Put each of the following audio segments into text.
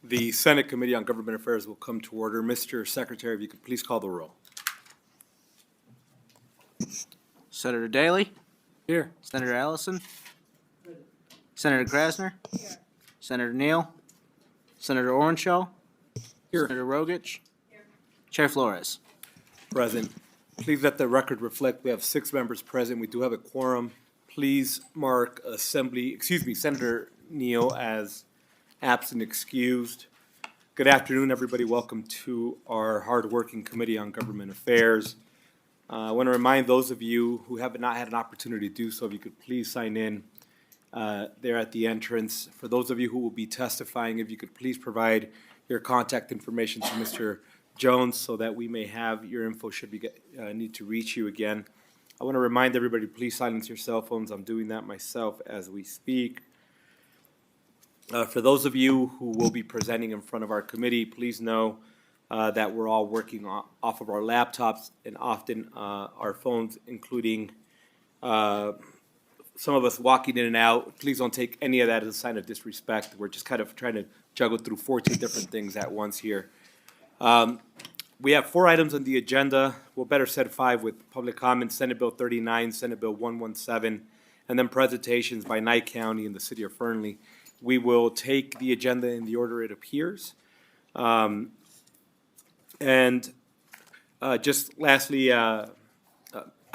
The Senate Committee on Government Affairs will come to order. Mr. Secretary, if you could please call the roll. Senator Daly, Here. Senator Allison, Senator Krasner, Senator Neal, Senator Orenshaw, Here. Senator Rogich, Chair Flores. Present. Please let the record reflect we have 6 members present. We do have a quorum. Please mark Senator Neal as absent excused. Good afternoon, everybody. Welcome to our hardworking Committee on Government Affairs. I want to remind those of you who have not had an opportunity to do so, if you could please sign in there at the entrance. For those of you who will be testifying, if you could please provide your contact information to Mr. Jones so that we may have your info should we need to reach you again. I want to remind everybody, please silence your cell phones. I'm doing that myself as we speak. For those of you who will be presenting in front of our committee, please know that we're all working off of our laptops and often our phones, including some of us walking in and out. Please don't take any of that as a sign of disrespect. We're just kind of trying to juggle through 14 different things at once here. We have 4 items on the agenda. Well, better said 5 with public comments, Senate Bill 39, Senate Bill 117, and then presentations by Nye County and the City of Fernley. We will take the agenda in the order it appears. Just lastly, I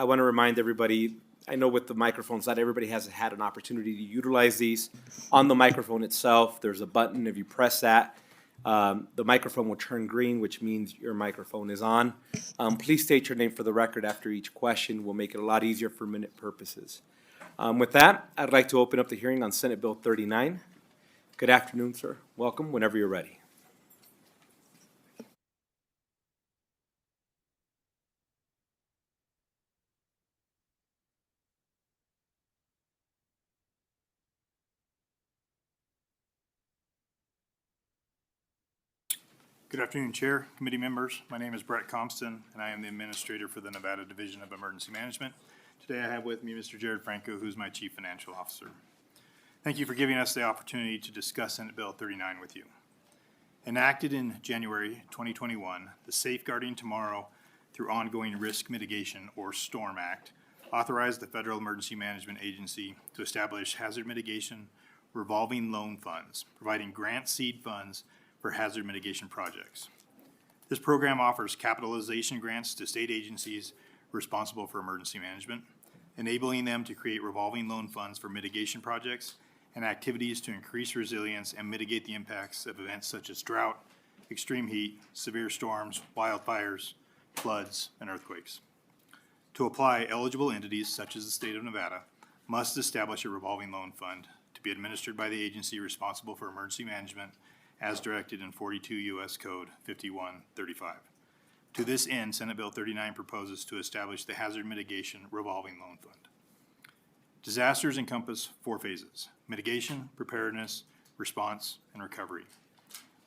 want to remind everybody, I know with the microphones, not everybody has had an opportunity to utilize these. On the microphone itself, there's a button. If you press that, the microphone will turn green, which means your microphone is on. Please state your name for the record after each question. We'll make it a lot easier for minute purposes. With that, I'd like to open up the hearing on Senate Bill 39. Good afternoon, sir. Welcome whenever you're ready. Good afternoon, Chair, committee members. My name is Brett Compston, and I am the Administrator for the Nevada Division of Emergency Management. Today I have with me Mr. Jared Franco, who's my Chief Financial Officer. Thank you for giving us the opportunity to discuss Senate Bill 39 with you. Enacted in January 2021, the Safeguarding Tomorrow Through Ongoing Risk Mitigation, or STORM Act, authorized the Federal Emergency Management Agency to establish hazard mitigation revolving loan funds, providing grant seed funds for hazard mitigation projects. This program offers capitalization grants to state agencies responsible for emergency management, enabling them to create revolving loan funds for mitigation projects and activities to increase resilience and mitigate the impacts of events such as drought, extreme heat, severe storms, wildfires, floods, and earthquakes. To apply, eligible entities such as the state of Nevada must establish a revolving loan fund to be administered by the agency responsible for emergency management as directed in 42 U.S. Code 5135. To this end, Senate Bill 39 proposes to establish the Hazard Mitigation Revolving Loan Fund. Disasters encompass 4 phases: mitigation, preparedness, response, and recovery.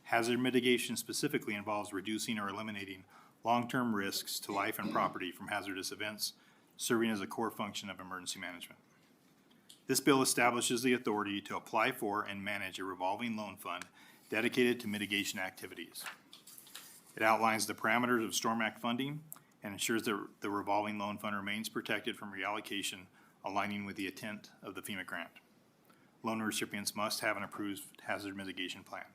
Hazard mitigation specifically involves reducing or eliminating long-term risks to life and property from hazardous events, serving as a core function of emergency management. This bill establishes the authority to apply for and manage a revolving loan fund dedicated to mitigation activities. It outlines the parameters of STORM Act funding and ensures that the revolving loan fund remains protected from reallocation, aligning with the intent of the FEMA grant. Loan recipients must have an approved hazard mitigation plan.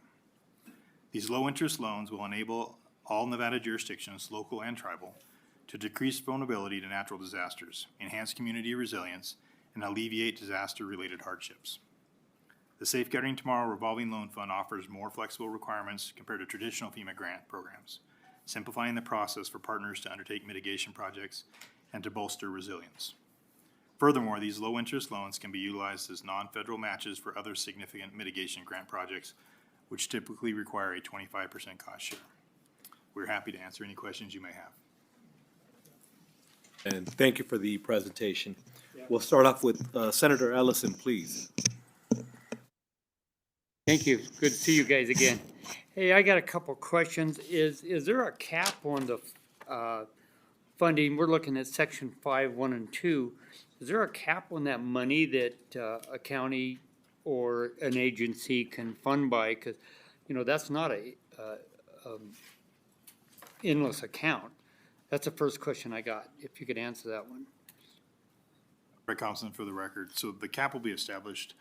These low-interest loans will enable all Nevada jurisdictions, local and tribal, to decrease vulnerability to natural disasters, enhance community resilience, and alleviate disaster-related hardships. The Safeguarding Tomorrow Revolving Loan Fund offers more flexible requirements compared to traditional FEMA grant programs, simplifying the process for partners to undertake mitigation projects and to bolster resilience. Furthermore, these low-interest loans can be utilized as non-federal matches for other significant mitigation grant projects, which typically require a 25% cost share. We're happy to answer any questions you may have. And thank you for the presentation. We'll start off with Senator Ellison, please. Thank you. Good to see you guys again. Hey, I got a couple questions. Is there a cap on the funding? We're looking at section 5, 1, and 2. Is there a cap on that money that a county or an agency can fund by? Because, you know, that's not a, endless account. That's the first question I got, if you could answer that one. Brett Thompson for the record. So the cap will be established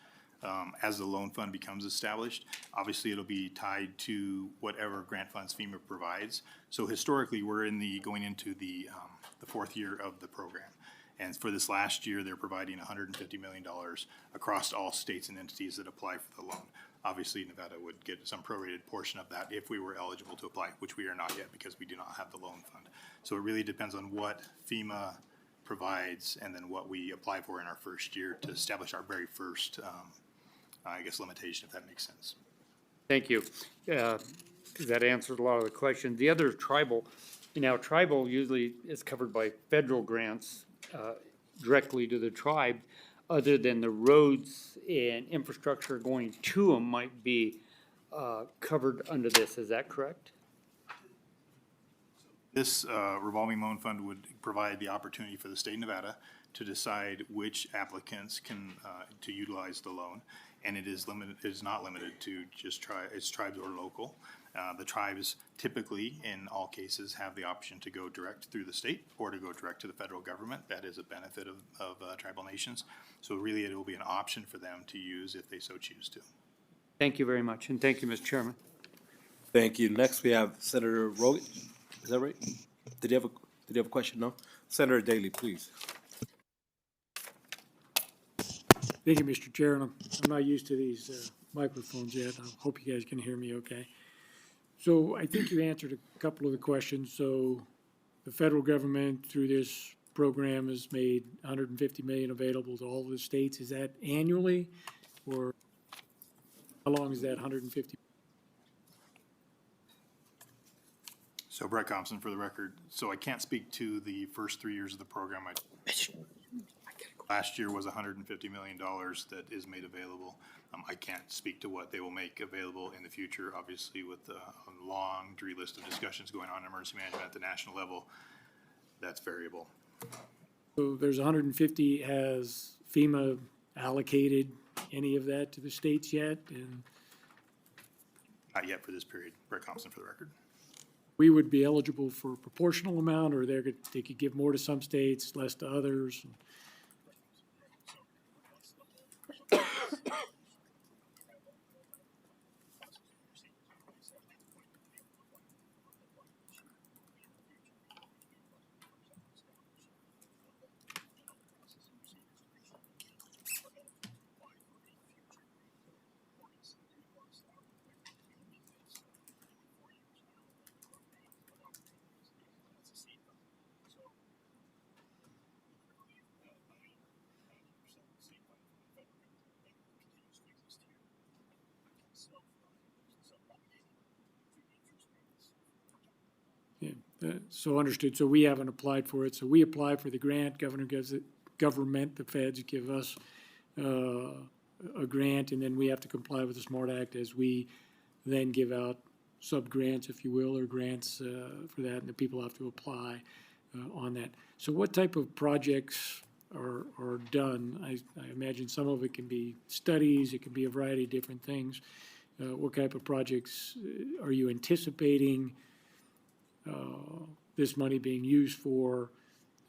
as the loan fund becomes established. Obviously, it'll be tied to whatever grant funds FEMA provides. So historically, we're going into the fourth year of the program. And for this last year, they're providing $150 million across all states and entities that apply for the loan. Obviously, Nevada would get some prorated portion of that if we were eligible to apply, which we are not yet because we do not have the loan fund. So it really depends on what FEMA provides and then what we apply for in our first year to establish our very first, I guess, limitation, if that makes sense. Thank you. That answers a lot of the questions. The other tribal, you know, tribal usually is covered by federal grants directly to the tribe, other than the roads and infrastructure going to them might be covered under this. Is that correct? This revolving loan fund would provide the opportunity for the state of Nevada to decide which applicants can, to utilize the loan. And it is not limited to just tribes or local. The tribes typically, in all cases, have the option to go direct through the state or to go direct to the federal government. That is a benefit of tribal nations. So really, it will be an option for them to use if they so choose to. Thank you very much, and thank you, Mr. Chairman. Thank you. Next, we have Senator Rogan. Is that right? Did you have a question? No? Senator Daly, please. Thank you, Mr. Chair, and I'm not used to these microphones yet. I hope you guys can hear me okay. So I think you answered a couple of the questions. So the federal government, through this program, has made $150 million available to all of the states. Is that annually, or how long is that 150? So Brett Thompson for the record. So I can't speak to the first 3 years of the program. Last year was $150 million that is made available. I can't speak to what they will make available in the future. Obviously, with a laundry list of discussions going on in emergency management at the national level, that's variable. So there's 150. Has FEMA allocated any of that to the states yet? And Not yet for this period. Brett Thompson for the record. we would be eligible for a proportional amount, or they could give more to some states, less to others? So understood. So we haven't applied for it. So we apply for the grant. Government, the feds give us a grant, and then we have to comply with the SMART Act as we then give out sub-grants, if you will, or grants for that, and the people have to apply on that. So what type of projects are done? I imagine some of it can be studies. It can be a variety of different things. What type of projects are you anticipating this money being used for,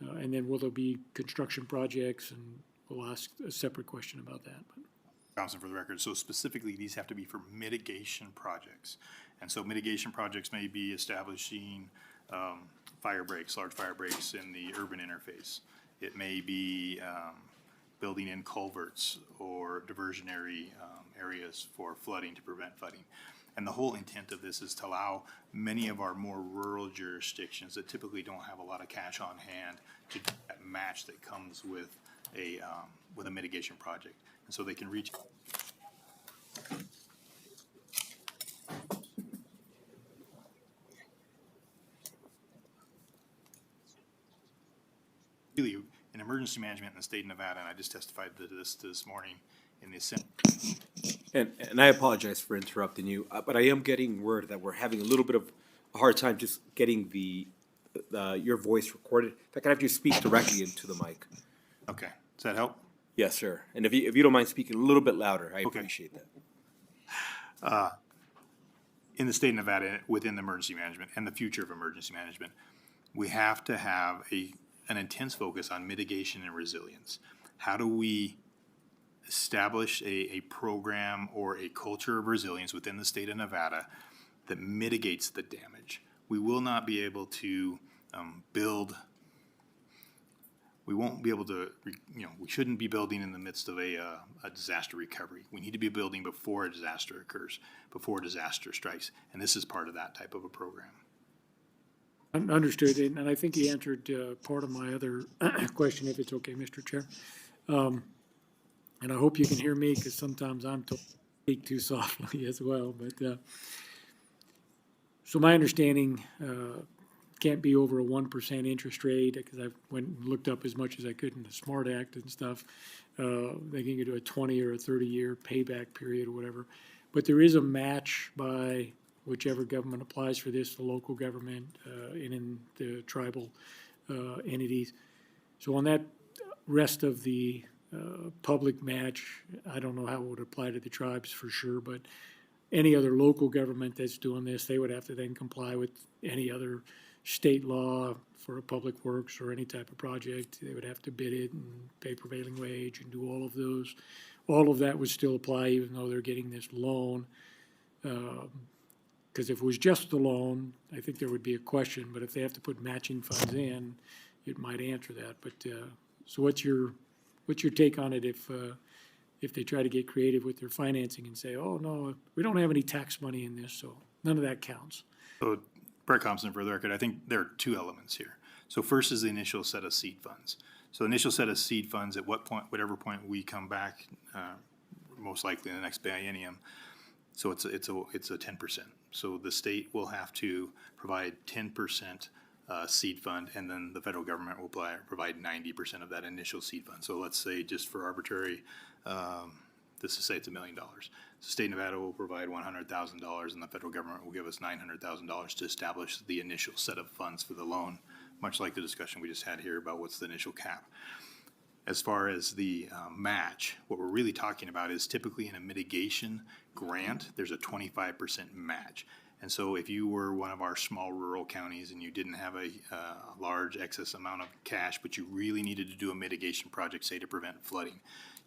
and then will there be construction projects? And we'll ask a separate question about that. Thompson for the record. So specifically, these have to be for mitigation projects. And so mitigation projects may be establishing fire breaks, large fire breaks in the urban interface. It may be building in culverts or diversionary areas for flooding to prevent flooding. And the whole intent of this is to allow many of our more rural jurisdictions that typically don't have a lot of cash on hand to do that match that comes with a mitigation project. And so they can reach. Really, in emergency management in the state of Nevada, and I just testified to this morning in the Assembly. And I apologize for interrupting you, but I am getting word that we're having a little bit of a hard time just getting your voice recorded. In fact, I have you speak directly into the mic. Okay, does that help? Yes, sir. And if you don't mind speaking a little bit louder, I appreciate that. in the state of Nevada within the emergency management and the future of emergency management, we have to have an intense focus on mitigation and resilience. How do we establish a program or a culture of resilience within the state of Nevada that mitigates the damage? We will not be able to we won't be able to, we shouldn't be building in the midst of a disaster recovery. We need to be building before a disaster occurs, before a disaster strikes, and this is part of that type of a program. Understood, and I think you answered part of my other question, if it's okay, Mr. Chair. And I hope you can hear me, because sometimes I'm told to speak too softly as well, but, so my understanding, can't be over a 1% interest rate, because I went and looked up as much as I could in the SMART Act and stuff. They can do a 20 or a 30-year payback period or whatever. But there is a match by whichever government applies for this, the local government and in the tribal entities. So on that rest of the public match, I don't know how it would apply to the tribes for sure, but any other local government that's doing this, they would have to then comply with any other state law for a public works or any type of project. They would have to bid it and pay prevailing wage and do all of those. All of that would still apply even though they're getting this loan. Because if it was just the loan, I think there would be a question, but if they have to put matching funds in, it might answer that. But so what's your take on it if they try to get creative with their financing and say, oh, no, we don't have any tax money in this, so none of that counts? So, Brett Thompson, for the record, I think there are two elements here. So first is the initial set of seed funds. So initial set of seed funds, at what point, whatever point we come back, most likely in the next biennium. So it's a 10%. So the state will have to provide 10% seed fund, and then the federal government will provide 90% of that initial seed fund. So let's say, just for arbitrary, let's just say it's $1 million. So state of Nevada will provide $100,000, and the federal government will give us $900,000 to establish the initial set of funds for the loan, much like the discussion we just had here about what's the initial cap. As far as the match, what we're really talking about is typically in a mitigation grant, there's a 25% match. And so if you were one of our small rural counties and you didn't have a large excess amount of cash, but you really needed to do a mitigation project, say to prevent flooding,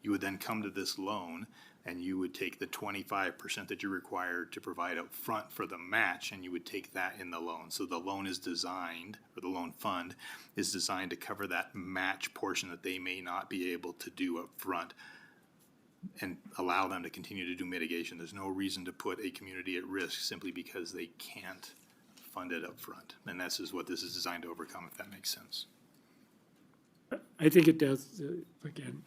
you would then come to this loan and you would take the 25% that you're required to provide up front for the match, and you would take that in the loan. So the loan is designed, or the loan fund is designed to cover that match portion that they may not be able to do up front and allow them to continue to do mitigation. There's no reason to put a community at risk simply because they can't fund it up front. And this is what this is designed to overcome, if that makes sense. I think it does, again.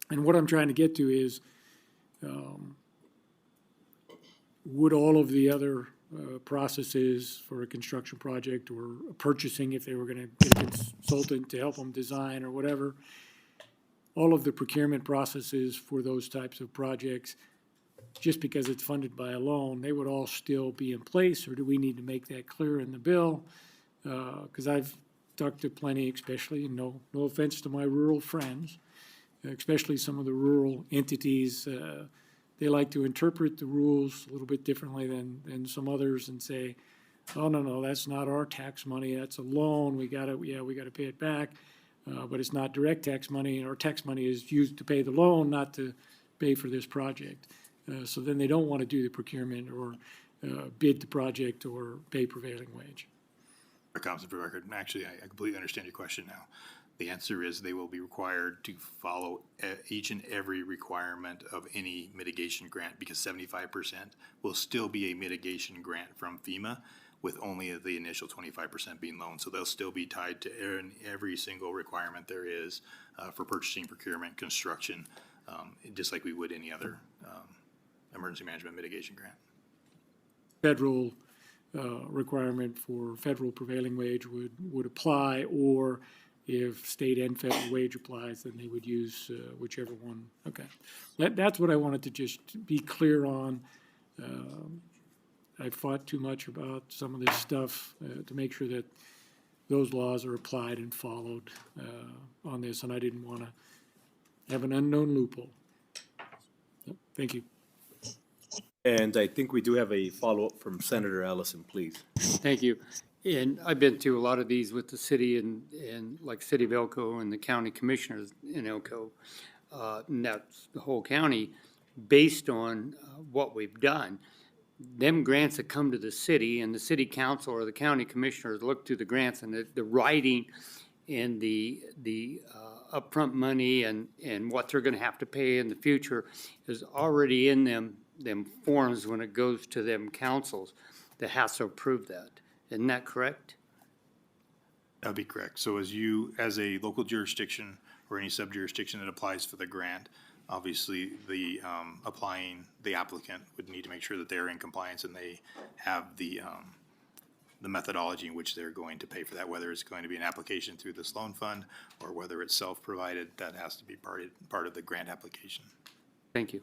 And what I'm trying to get to is, would all of the other processes for a construction project or purchasing, if they were going to get a consultant to help them design or whatever, all of the procurement processes for those types of projects, just because it's funded by a loan, they would all still be in place, or do we need to make that clear in the bill? Because I've talked to plenty, especially, and no offense to my rural friends, especially some of the rural entities, they like to interpret the rules a little bit differently than some others and say, oh, no, that's not our tax money, that's a loan, we gotta pay it back. But it's not direct tax money, and our tax money is used to pay the loan, not to pay for this project. So then they don't want to do the procurement or bid the project or pay prevailing wage. For the record, and actually, I completely understand your question now. The answer is they will be required to follow each and every requirement of any mitigation grant, because 75% will still be a mitigation grant from FEMA, with only the initial 25% being loaned. So they'll still be tied to every single requirement there is for purchasing, procurement, construction, just like we would any other emergency management mitigation grant. Federal requirement for federal prevailing wage would apply, or if state and federal wage applies, then they would use whichever one. Okay, that's what I wanted to just be clear on. I've fought too much about some of this stuff to make sure that those laws are applied and followed on this, and I didn't want to have an unknown loophole. Yep, thank you. And I think we do have a follow-up from Senator Ellison, please. Thank you. And I've been to a lot of these with the city and like City of Elko and the county commissioners in Elko. And that's the whole county, based on what we've done. Them grants that come to the city and the city council or the county commissioners look through the grants and the writing and the upfront money and what they're gonna have to pay in the future is already in them forms when it goes to them councils that has to approve that. Isn't that correct? That'd be correct. So as a local jurisdiction or any sub-jurisdiction that applies for the grant, obviously the applicant would need to make sure that they're in compliance and they have the methodology in which they're going to pay for that, whether it's going to be an application through this loan fund or whether it's self-provided, that has to be part of the grant application. Thank you.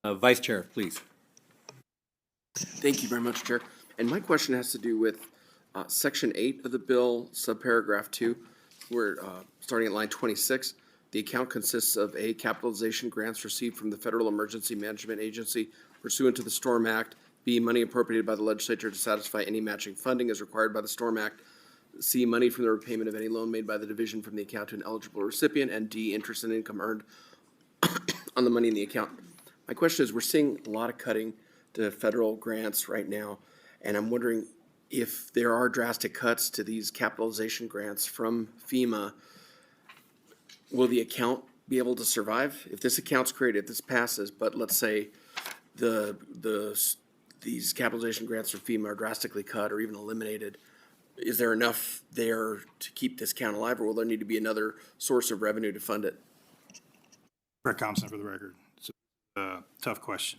Vice Chair, please. Thank you very much, Chair. And my question has to do with Section 8 of the bill, subparagraph 2. We're starting at line 26. The account consists of A, capitalization grants received from the Federal Emergency Management Agency pursuant to the Storm Act. B, money appropriated by the legislature to satisfy any matching funding as required by the Storm Act. C, money from the repayment of any loan made by the division from the account to an eligible recipient. And D, interest and income earned on the money in the account. My question is, we're seeing a lot of cutting to federal grants right now, and I'm wondering if there are drastic cuts to these capitalization grants from FEMA, will the account be able to survive? If this account's created, if this passes, but let's say these capitalization grants from FEMA are drastically cut or even eliminated, is there enough there to keep this account alive, or will there need to be another source of revenue to fund it? Brett Thompson for the record. It's a tough question.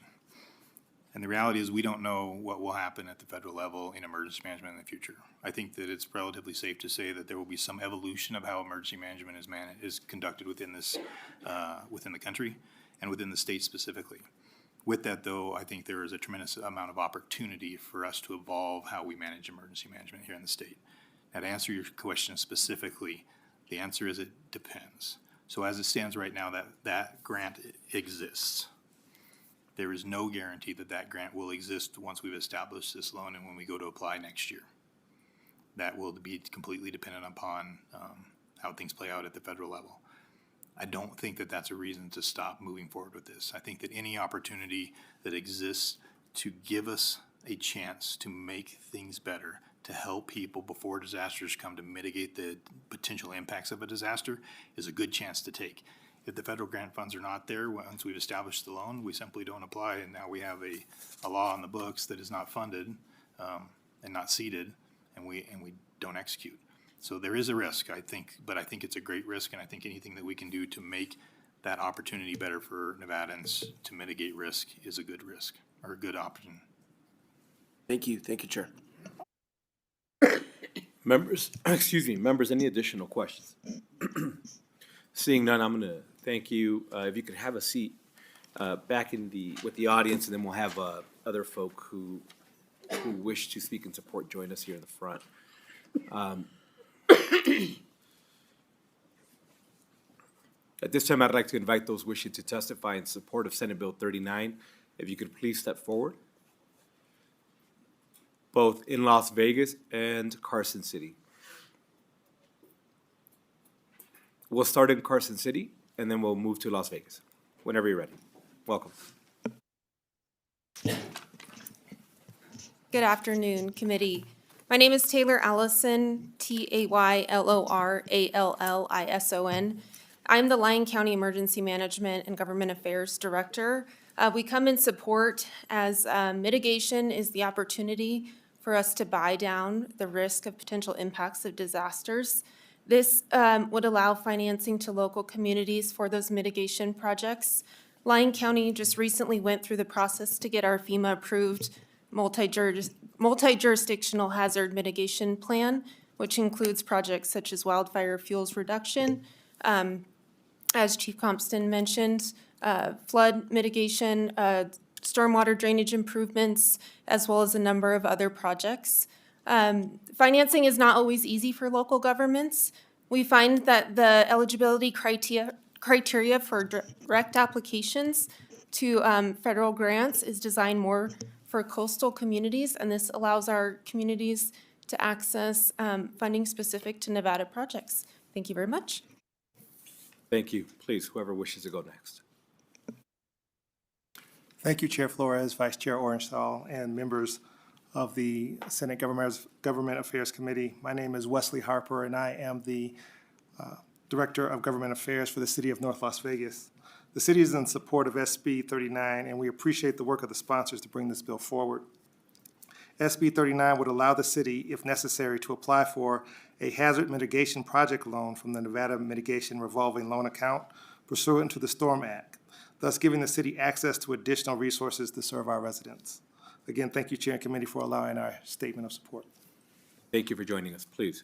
And the reality is we don't know what will happen at the federal level in emergency management in the future. I think that it's relatively safe to say that there will be some evolution of how emergency management is conducted within this, within the country and within the state specifically. With that, though, I think there is a tremendous amount of opportunity for us to evolve how we manage emergency management here in the state. Now, to answer your question specifically, the answer is it depends. So as it stands right now, that grant exists. There is no guarantee that that grant will exist once we've established this loan and when we go to apply next year. That will be completely dependent upon how things play out at the federal level. I don't think that that's a reason to stop moving forward with this. I think that any opportunity that exists to give us a chance to make things better, to help people before disasters come, to mitigate the potential impacts of a disaster, is a good chance to take. If the federal grant funds are not there, once we've established the loan, we simply don't apply, and now we have a law on the books that is not funded and not seated, and we don't execute. So there is a risk, I think, but I think it's a great risk, and I think anything that we can do to make that opportunity better for Nevadans to mitigate risk is a good risk, or a good option. Thank you, Chair. Members, members, any additional questions? Seeing none, I'm going to thank you. If you could have a seat back with the audience, and then we'll have other folk who wish to speak in support join us here in the front. At this time, I'd like to invite those wishing to testify in support of Senate Bill 39. If you could please step forward, both in Las Vegas and Carson City. We'll start in Carson City, and then we'll move to Las Vegas. Whenever you're ready. Welcome. Good afternoon, committee. My name is Taylor Allison, Taylorallison. I'm the Lyon County Emergency Management and Government Affairs Director. We come in support as mitigation is the opportunity for us to buy down the risk of potential impacts of disasters. This would allow financing to local communities for those mitigation projects. Lyon County just recently went through the process to get our FEMA-approved multi-jurisdictional hazard mitigation plan, which includes projects such as wildfire fuels reduction, as Chief Compton mentioned, flood mitigation, stormwater drainage improvements, as well as a number of other projects. Financing is not always easy for local governments. We find that the eligibility criteria for direct applications to federal grants is designed more for coastal communities, and this allows our communities to access funding specific to Nevada projects. Thank you very much. Thank you. Please, whoever wishes to go next. Thank you, Chair Flores, Vice Chair Orenthal, and members of the Senate Government Affairs Committee. My name is Wesley Harper, and I am the Director of Government Affairs for the City of North Las Vegas. The city is in support of SB 39, and we appreciate the work of the sponsors to bring this bill forward. SB 39 would allow the city, if necessary, to apply for a hazard mitigation project loan from the Nevada Mitigation Revolving Loan Account pursuant to the Storm Act, thus giving the city access to additional resources to serve our residents. Again, thank you, Chair and Committee, for allowing our statement of support. Thank you for joining us. Please.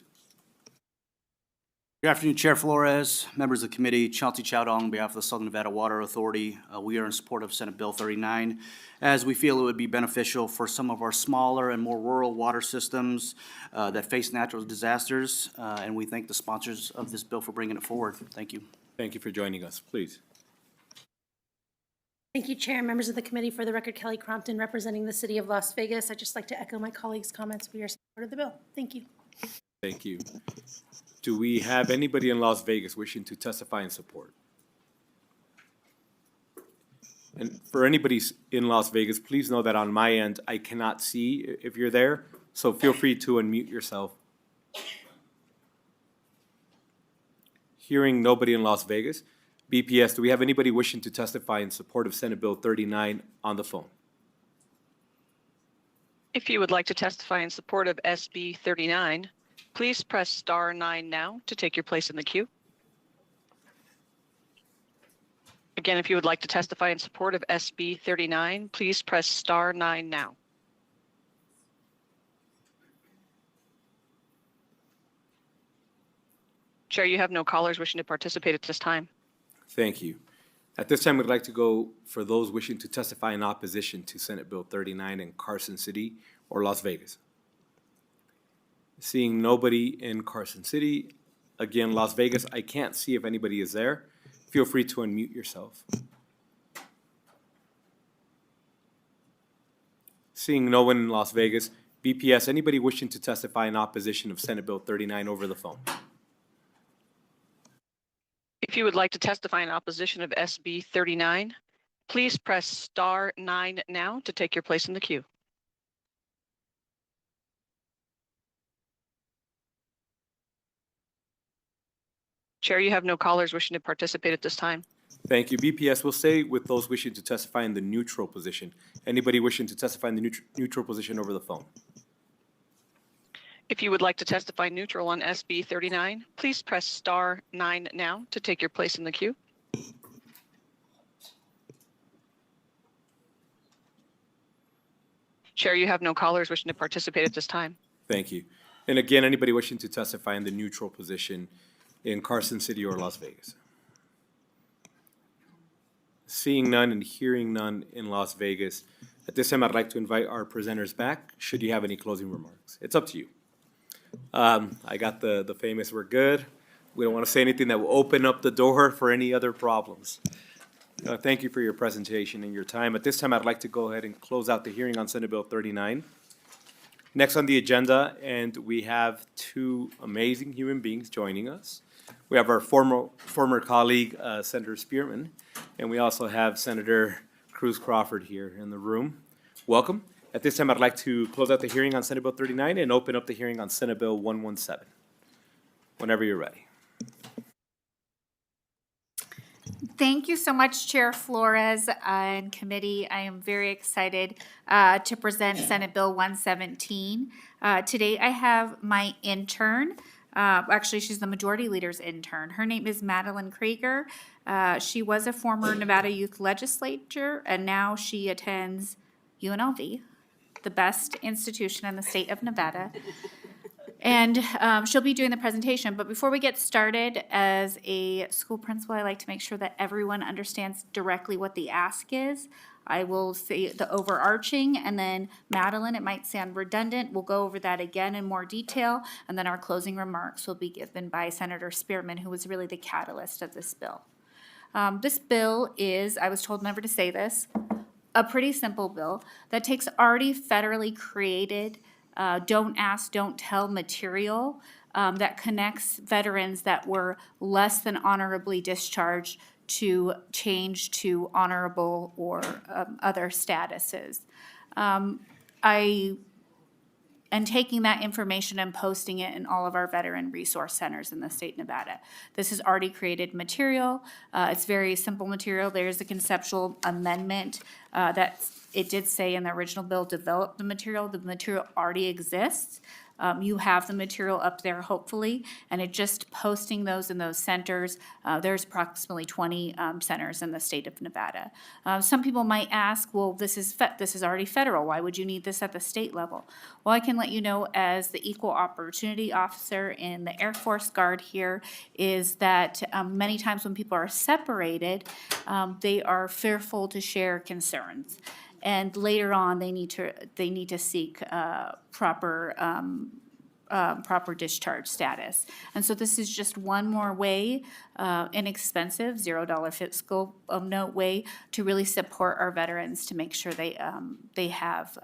Good afternoon, Chair Flores, members of the committee. Chauncey Chowdong on behalf of the Southern Nevada Water Authority. We are in support of Senate Bill 39, as we feel it would be beneficial for some of our smaller and more rural water systems that face natural disasters, and we thank the sponsors of this bill for bringing it forward. Thank you. Thank you for joining us. Please. Thank you, Chair and members of the committee. For the record, Kelly Crompton, representing the city of Las Vegas. I'd just like to echo my colleagues' comments. We are supportive of the bill. Thank you. Thank you. Do we have anybody in Las Vegas wishing to testify in support? And for anybody in Las Vegas, please know that on my end, I cannot see if you're there, so feel free to unmute yourself. Hearing nobody in Las Vegas, BPS, do we have anybody wishing to testify in support of Senate Bill 39 on the phone? If you would like to testify in support of SB 39, please press *9 now to take your place in the queue. Again, if you would like to testify in support of SB 39, please press *9 now. Chair, you have no callers wishing to participate at this time. Thank you. At this time, we'd like to go for those wishing to testify in opposition to Senate Bill 39 in Carson City or Las Vegas. Seeing nobody in Carson City, again, Las Vegas, I can't see if anybody is there. Feel free to unmute yourself. Seeing no one in Las Vegas, BPS, anybody wishing to testify in opposition of Senate Bill 39 over the phone? If you would like to testify in opposition of SB 39, please press *9 now to take your place in the queue. Chair, you have no callers wishing to participate at this time. Thank you. BPS, we'll stay with those wishing to testify in the neutral position. Anybody wishing to testify in the neutral position over the phone? If you would like to testify neutral on SB 39, please press *9 now to take your place in the queue. Chair, you have no callers wishing to participate at this time. Thank you. And again, anybody wishing to testify in the neutral position in Carson City or Las Vegas? Seeing none and hearing none in Las Vegas, at this time I'd like to invite our presenters back, should you have any closing remarks. It's up to you. I got the famous "we're good." We don't want to say anything that will open up the door for any other problems. Thank you for your presentation and your time. At this time, I'd like to go ahead and close out the hearing on Senate Bill 39. Next on the agenda, and we have two amazing human beings joining us. We have our former colleague, Senator Spearman, and we also have Senator Cruz Crawford here in the room. Welcome. At this time, I'd like to close out the hearing on Senate Bill 39 and open up the hearing on Senate Bill 117. Whenever you're ready. Thank you so much, Chair Flores and committee. I am very excited to present Senate Bill 117. Today I have my intern. Actually, she's the Majority Leader's intern. Her name is Madeline Krieger. She was a former Nevada Youth Legislature, and now she attends UNLV, the best institution in the state of Nevada. And she'll be doing the presentation. But before we get started, as a school principal, I like to make sure that everyone understands directly what the ask is. I will say the overarching, and then Madeline, it might sound redundant, we'll go over that again in more detail, and then our closing remarks will be given by Senator Spearman, who was really the catalyst of this bill. This bill is, I was told never to say this, a pretty simple bill that takes already federally created don't ask, don't tell material that connects veterans that were less than honorably discharged to change to honorable or other statuses. And taking that information and posting it in all of our veteran resource centers in the state of Nevada. This is already created material. It's very simple material. There's a conceptual amendment that it did say in the original bill, develop the material. The material already exists. You have the material up there, hopefully, and it just posting those in those centers. There's approximately 20 centers in the state of Nevada. Some people might ask, well, this is already federal. Why would you need this at the state level? Well, I can let you know as the equal opportunity officer in the Air Force Guard here is that many times when people are separated, they are fearful to share concerns. And later on, they need to seek proper discharge status. And so this is just one more way, inexpensive, $0 fiscal note way to really support our veterans to make sure they have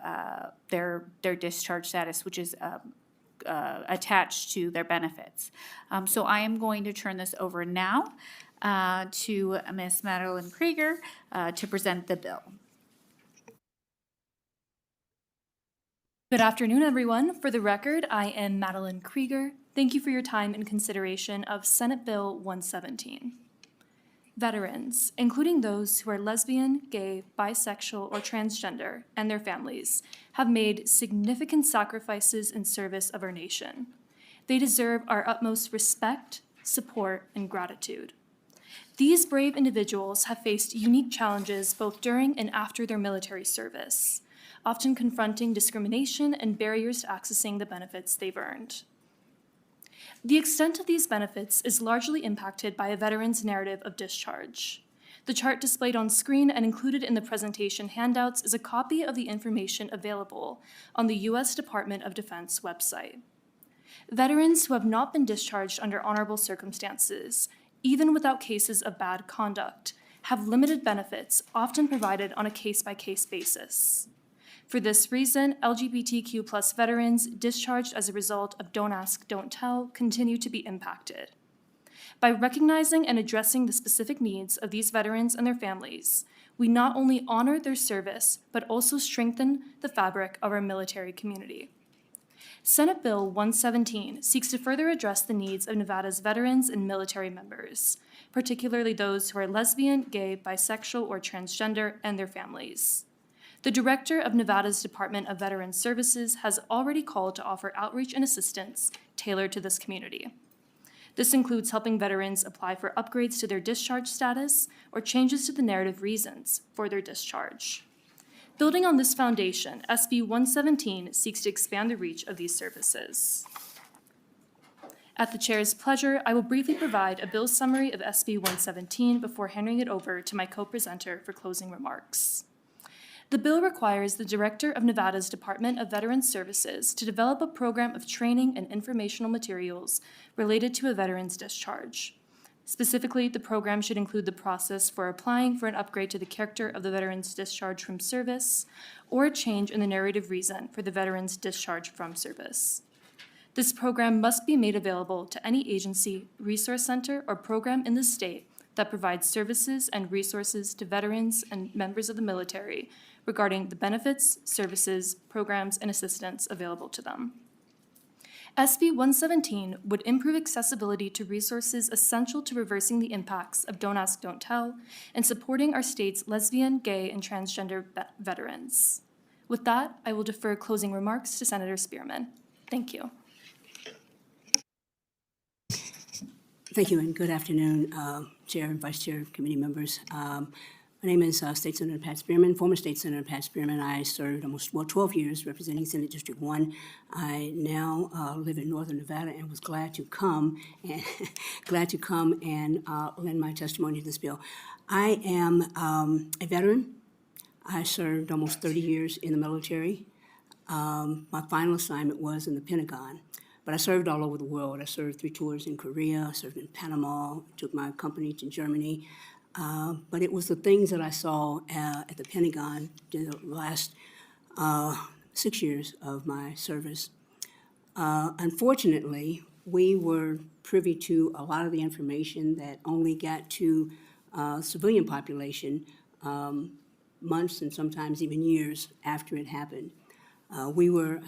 their discharge status, which is attached to their benefits. So I am going to turn this over now to Ms. Madeline Krieger to present the bill. Good afternoon, everyone. For the record, I am Madeline Krieger. Thank you for your time and consideration of Senate Bill 117. Veterans, including those who are lesbian, gay, bisexual, or transgender, and their families, have made significant sacrifices in service of our nation. They deserve our utmost respect, support, and gratitude. These brave individuals have faced unique challenges both during and after their military service, often confronting discrimination and barriers to accessing the benefits they've earned. The extent of these benefits is largely impacted by a veteran's narrative of discharge. The chart displayed on screen and included in the presentation handouts is a copy of the information available on the U.S. Department of Defense website. Veterans who have not been discharged under honorable circumstances, even without cases of bad conduct, have limited benefits often provided on a case-by-case basis. For this reason, LGBTQ+ veterans discharged as a result of Don't Ask, Don't Tell continue to be impacted. By recognizing and addressing the specific needs of these veterans and their families, we not only honor their service, but also strengthen the fabric of our military community. Senate Bill 117 seeks to further address the needs of Nevada's veterans and military members, particularly those who are lesbian, gay, bisexual, or transgender, and their families. The director of Nevada's Department of Veterans Services has already called to offer outreach and assistance tailored to this community. This includes helping veterans apply for upgrades to their discharge status or changes to the narrative reasons for their discharge. Building on this foundation, SB 117 seeks to expand the reach of these services. At the chair's pleasure, I will briefly provide a bill summary of SB 117 before handing it over to my co-presenter for closing remarks. The bill requires the Director of Nevada's Department of Veterans Services to develop a program of training and informational materials related to a veteran's discharge. Specifically, the program should include the process for applying for an upgrade to the character of the veteran's discharge from service or a change in the narrative reason for the veteran's discharge from service. This program must be made available to any agency, resource center, or program in the state that provides services and resources to veterans and members of the military regarding the benefits, services, programs, and assistance available to them. SB 117 would improve accessibility to resources essential to reversing the impacts of Don't Ask, Don't Tell and supporting our state's lesbian, gay, and transgender veterans. With that, I will defer closing remarks to Senator Spearman. Thank you. Thank you, and good afternoon, Chair and Vice Chair, committee members. My name is State Senator Pat Spearman, former State Senator Pat Spearman. I served 12 years representing Senate District 1. I now live in Northern Nevada and was glad to come and lend my testimony to this bill. I am a veteran. I served almost 30 years in the military. My final assignment was in the Pentagon. But I served all over the world. I served 3 tours in Korea, I served in Panama, took my company to Germany. But it was the things that I saw at the Pentagon the last 6 years of my service. Unfortunately, we were privy to a lot of the information that only got to civilian population months and sometimes even years after it happened. I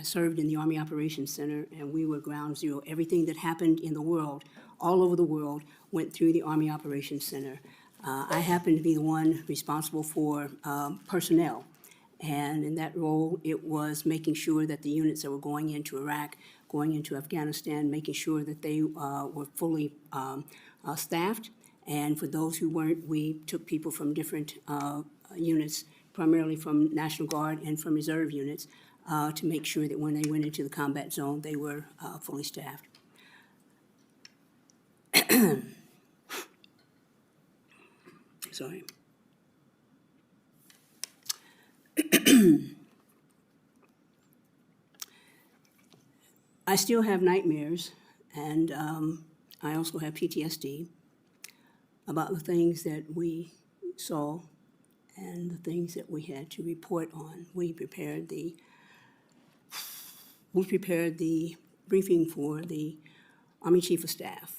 served in the Army Operations Center, and we were ground zero. Everything that happened in the world, all over the world, went through the Army Operations Center. I happened to be the one responsible for personnel. And in that role, it was making sure that the units that were going into Iraq, going into Afghanistan, making sure that they were fully staffed. And for those who weren't, we took people from different units, primarily from National Guard and from reserve units, to make sure that when they went into the combat zone, they were fully staffed. Sorry. I still have nightmares, and I also have PTSD about the things that we saw and the things that we had to report on. We prepared the briefing for the Army Chief of Staff,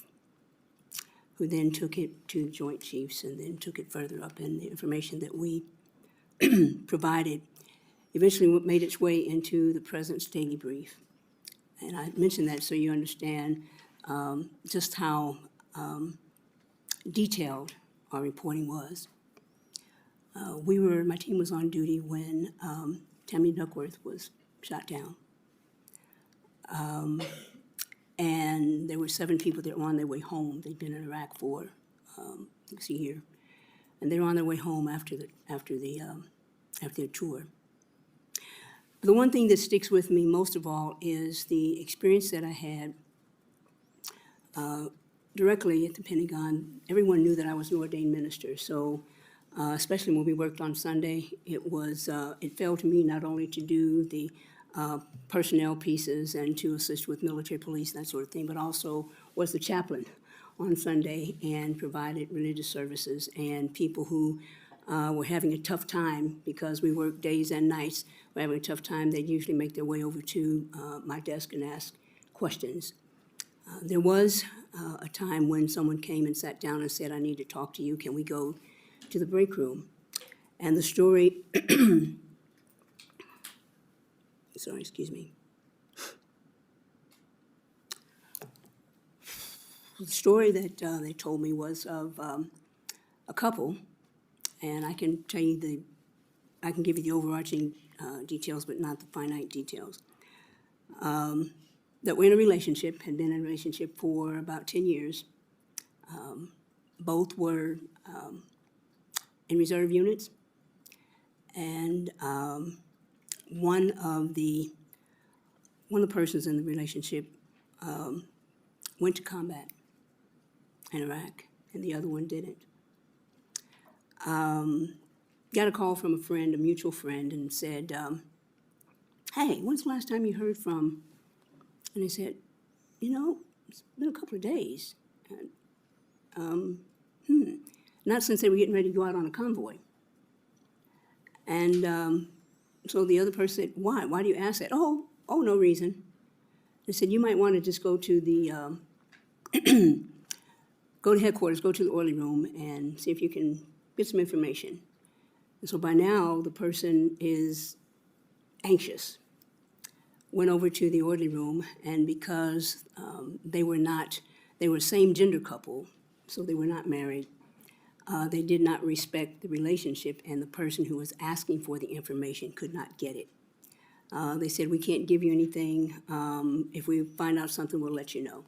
who then took it to the Joint Chiefs and then took it further up, and the information that we provided eventually made its way into the President's daily brief. And I mention that so you understand just how detailed our reporting was. My team was on duty when Tammy Duckworth was shot down. And there were 7 people that were on their way home. They'd been in Iraq for a year. And they were on their way home after their tour. The one thing that sticks with me most of all is the experience that I had directly at the Pentagon. Everyone knew that I was an ordained minister, so especially when we worked on Sunday, it fell to me not only to do the personnel pieces and to assist with military police, that sort of thing, but also was the chaplain on Sunday and provided religious services, and people who were having a tough time because we worked days and nights, were having a tough time, they'd usually make their way over to my desk and ask questions. There was a time when someone came and sat down and said, "I need to talk to you. Can we go to the break room?" And the story, sorry, excuse me. The story that they told me was of a couple, and I can tell you I can give you the overarching details, but not the finite details. That were in a relationship, had been in a relationship for about 10 years. Both were in reserve units, and one of the persons in the relationship went to combat in Iraq, and the other one didn't. Got a call from a friend, a mutual friend, and said, "Hey, when's the last time you heard from?" And I said, "It's been a couple of days. Not since they were getting ready to go out on a convoy." And so the other person said, "Why? Why do you ask that?" Oh, no reason. I said, "You might want to just go to the go to headquarters, go to the orderly room, and see if you can get some information." And so by now, the person is anxious. Went over to the orderly room, and because they were a same gender couple, so they were not married, they did not respect the relationship, and the person who was asking for the information could not get it. They said, "We can't give you anything. If we find out something, we'll let you know."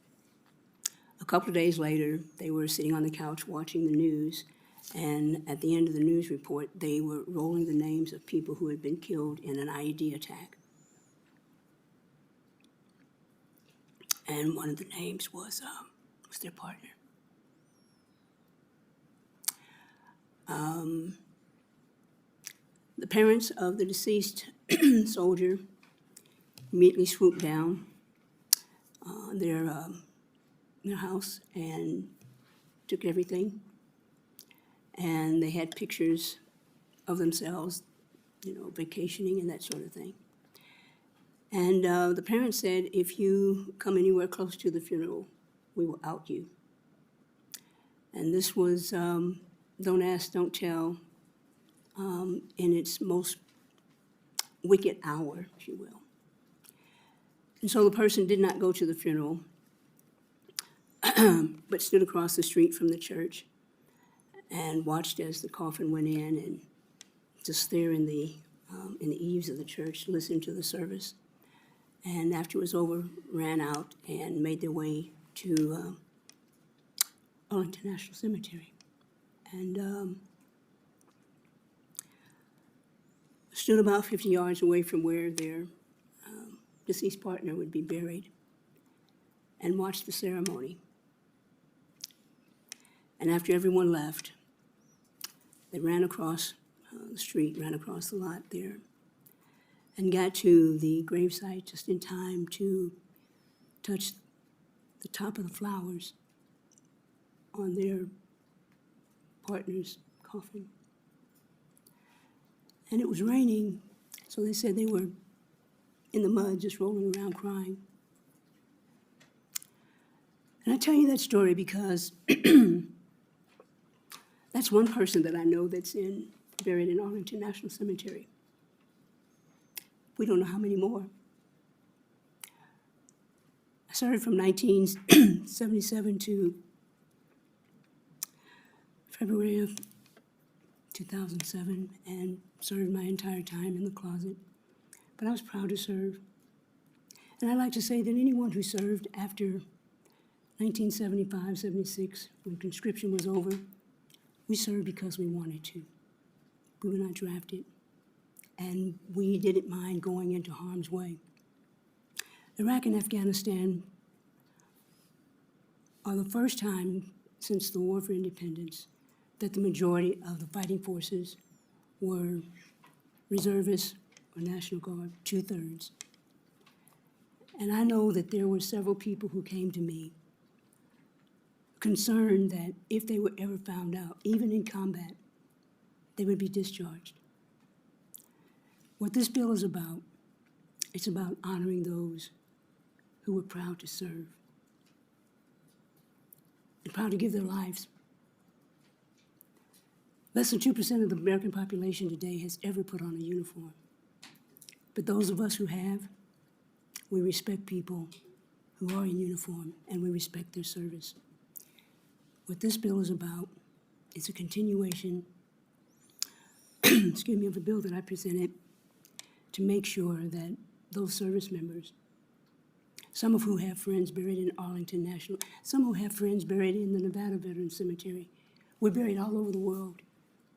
A couple of days later, they were sitting on the couch watching the news, and at the end of the news report, they were rolling the names of people who had been killed in an IED attack. And one of the names was their partner. The parents of the deceased soldier immediately swooped down on their house and took everything. And they had pictures of themselves, you know, vacationing and that sort of thing. And the parents said, if you come anywhere close to the funeral, we will out you. And this was don't ask, don't tell, in its most wicked hour, if you will. And so the person did not go to the funeral, but stood across the street from the church and watched as the coffin went in, and just there in the eaves of the church, listened to the service. And after it was over, ran out and made their way to Arlington National Cemetery. And stood about 50 yards away from where their deceased partner would be buried and watched the ceremony. And after everyone left, they ran across the street, ran across the lot there, and got to the gravesite just in time to touch the top of the flowers on their partner's coffin. And it was raining, so they said they were in the mud, just rolling around crying. And I tell you that story because that's one person that I know that's buried in Arlington National Cemetery. We don't know how many more. I served from 1977 to February of 2007 and served my entire time in the closet. But I was proud to serve. And I like to say that anyone who served after 1975, 76, when conscription was over, we served because we wanted to. We were not drafted. And we didn't mind going into harm's way. Iraq and Afghanistan are the first time since the War for Independence that the majority of the fighting forces were reservists or National Guard, 2/3. And I know that there were several people who came to me concerned that if they were ever found out, even in combat, they would be discharged. What this bill is about, it's about honoring those who were proud to serve and proud to give their lives. Less than 2% of the American population today has ever put on a uniform. But those of us who have, we respect people who are in uniform and we respect their service. What this bill is about is a continuation, excuse me, of the bill that I presented to make sure that those service members, some of who have friends buried in Arlington National, some who have friends buried in the Nevada Veteran Cemetery, we're buried all over the world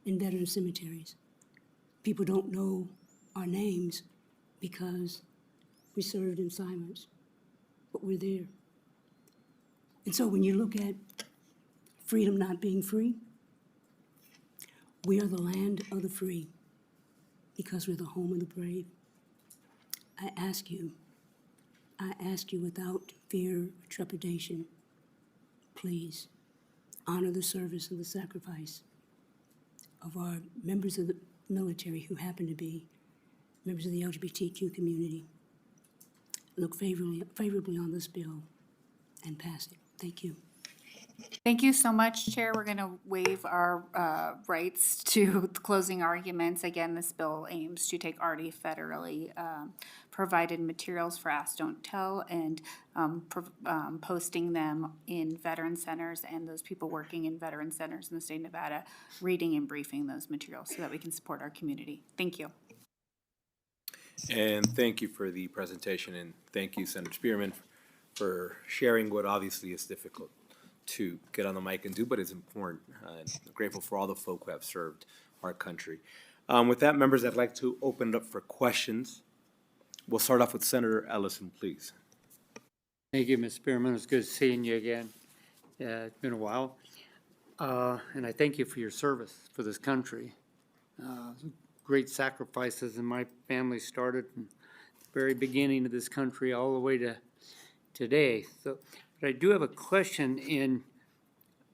in veteran cemeteries. People don't know our names because we served in silence, but we're there. And so when you look at freedom not being free, we are the land of the free because we're the home of the brave. I ask you without fear or trepidation, please honor the service and the sacrifice of our members of the military who happen to be members of the LGBTQ community. Look favorably on this bill and pass it. Thank you. Thank you so much, Chair. We're going to waive our rights to closing arguments. Again, this bill aims to take already federally provided materials for Ask, Don't Tell, and posting them in veteran centers and those people working in veteran centers in the state of Nevada, reading and briefing those materials so that we can support our community. Thank you. And thank you for the presentation, and thank you, Senator Spearman, for sharing what obviously is difficult to get on the mic and do, but it's important. I'm grateful for all the folk who have served our country. With that, members, I'd like to open it up for questions. We'll start off with Senator Ellison, please. Thank you, Ms. Spearman. It's good seeing you again. It's been a while. And I thank you for your service for this country. Great sacrifices, and my family started from the very beginning of this country all the way to today. So, but I do have a question in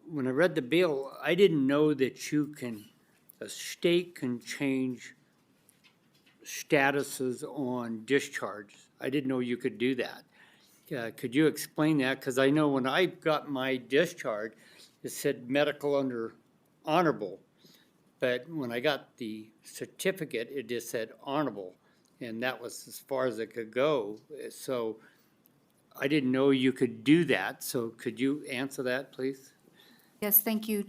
when I read the bill, I didn't know that a state can change statuses on discharges. I didn't know you could do that. Could you explain that? Because I know when I got my discharge, it said medical under honorable. But when I got the certificate, it just said honorable. And that was as far as it could go. So I didn't know you could do that. So could you answer that, please? Yes, thank you,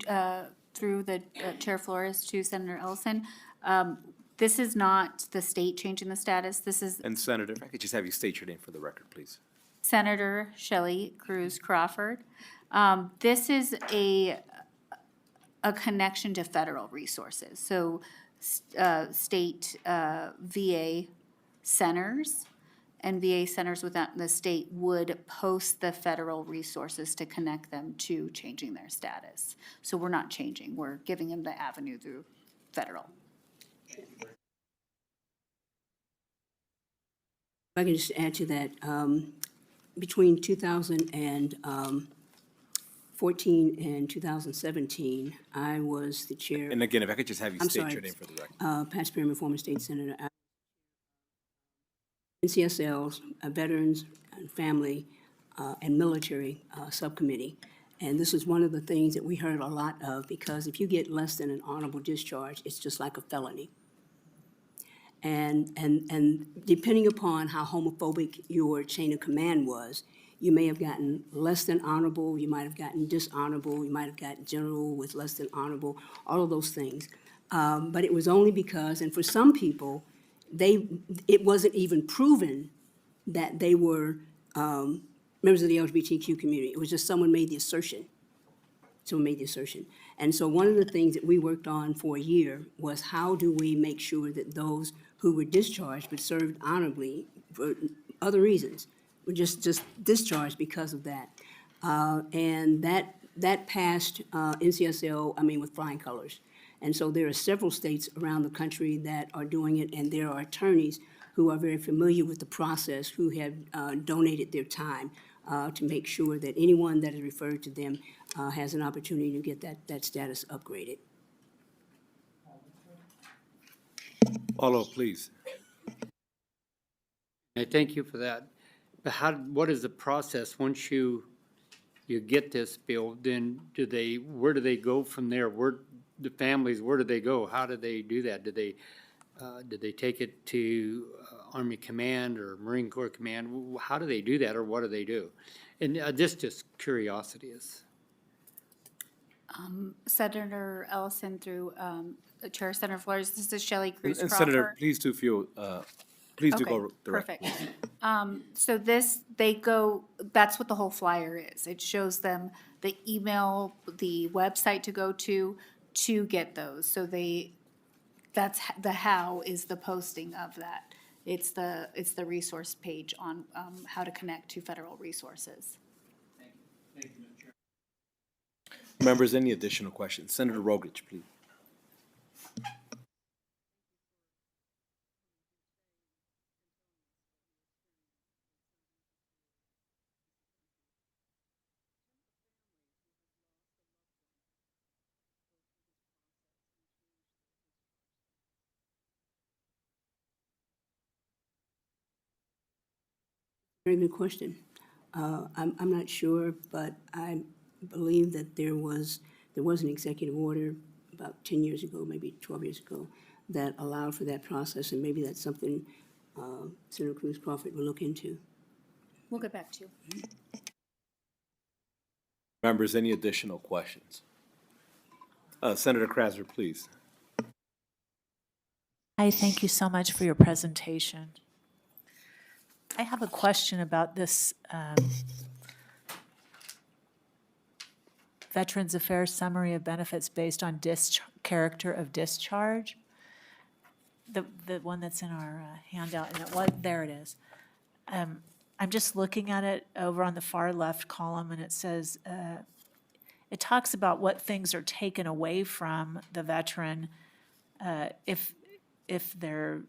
through the Chair Flores to Senator Ellison. This is not the state changing the status. This is And Senator, if I could just have you state your name for the record, please. Senator Shelley Cruz Crawford. This is a connection to federal resources. So state VA centers and VA centers within the state would post the federal resources to connect them to changing their status. So we're not changing, we're giving them the avenue through federal. If I can just add to that, between 2014 and 2017, I was the chair. And again, if I could just have you I'm state sorry. your name for the record. Pat Spearman, former state senator. NCSL's Veterans and Family and Military Subcommittee. And this is one of the things that we heard a lot of, because if you get less than an honorable discharge, it's just like a felony. And depending upon how homophobic your chain of command was, you may have gotten less than honorable, you might have gotten dishonorable, you might have gotten general with less than honorable, all of those things. But it was only because, and for some people, it wasn't even proven that they were members of the LGBTQ community. It was just someone made the assertion. And so one of the things that we worked on for a year was how do we make sure that those who were discharged but served honorably for other reasons were just discharged because of that. And that passed NCSL, with flying colors. And so there are several states around the country that are doing it, and there are attorneys who are very familiar with the process, who have donated their time to make sure that anyone that is referred to them has an opportunity to get that status upgraded. Follow-up, please. I thank you for that. But what is the process once you get this bill? Then where do they go from there? Where do they go? How do they do that? Do they take it to Army Command or Marine Corps Command? How do they do that, or what do they do? And just curiosity is. Senator Ellison through Chair Senator Flores, this is Shelley Cruz And Crawford. Senator, please do go direct. Perfect. So that's what the whole flyer is. It shows them the email, the website to go to get those. So that's the how is the posting of that. It's the resource page on how to connect to federal resources. Members, any additional questions? Senator Rogich, please. Very good question. I'm not sure, but I believe that there was an executive order about 10 years ago, maybe 12 years ago, that allowed for that process, and maybe that's something Senator Cruz Crawford will look into. We'll get back to you. Members, any additional questions? Senator Krasner, please. Hi, thank you so much for your presentation. I have a question about this Veterans Affairs Summary of Benefits based on character of discharge. The one that's in our handout, and there it is. I'm just looking at it over on the far left column, and it says, it talks about what things are taken away from the veteran if they're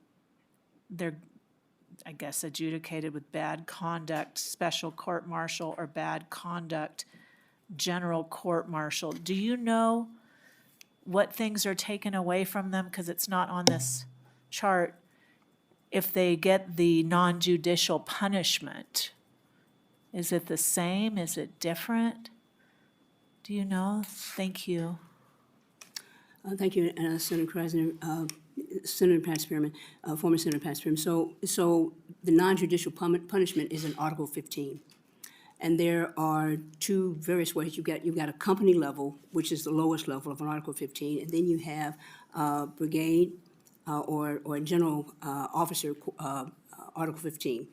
I guess adjudicated with bad conduct, special court-martial, or bad conduct general court-martial. Do you know what things are taken away from them, because it's not on this chart, if they get the non-judicial punishment? Is it the same? Is it different? Do you know? Thank you. Thank you, Senator Krasner, Senator Pat Spearman, former Senator Pat Spearman. So the non-judicial punishment is in Article 15. And there are two various ways. You've got a company level, which is the lowest level of an Article 15, and then you have brigade or general officer, Article 15.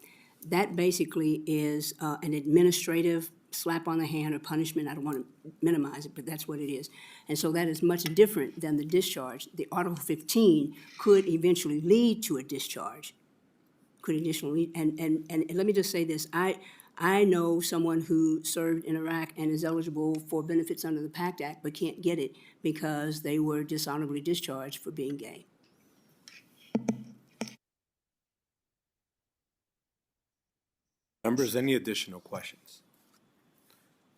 That basically is an administrative slap on the hand or punishment. I don't want to minimize it, but that's what it is. And so that is much different than the discharge. The Article 15 could eventually lead to a discharge. Could additionally, and let me just say this. I know someone who served in Iraq and is eligible for benefits under the PACT Act, but can't get it because they were dishonorably discharged for being gay. Members, any additional questions?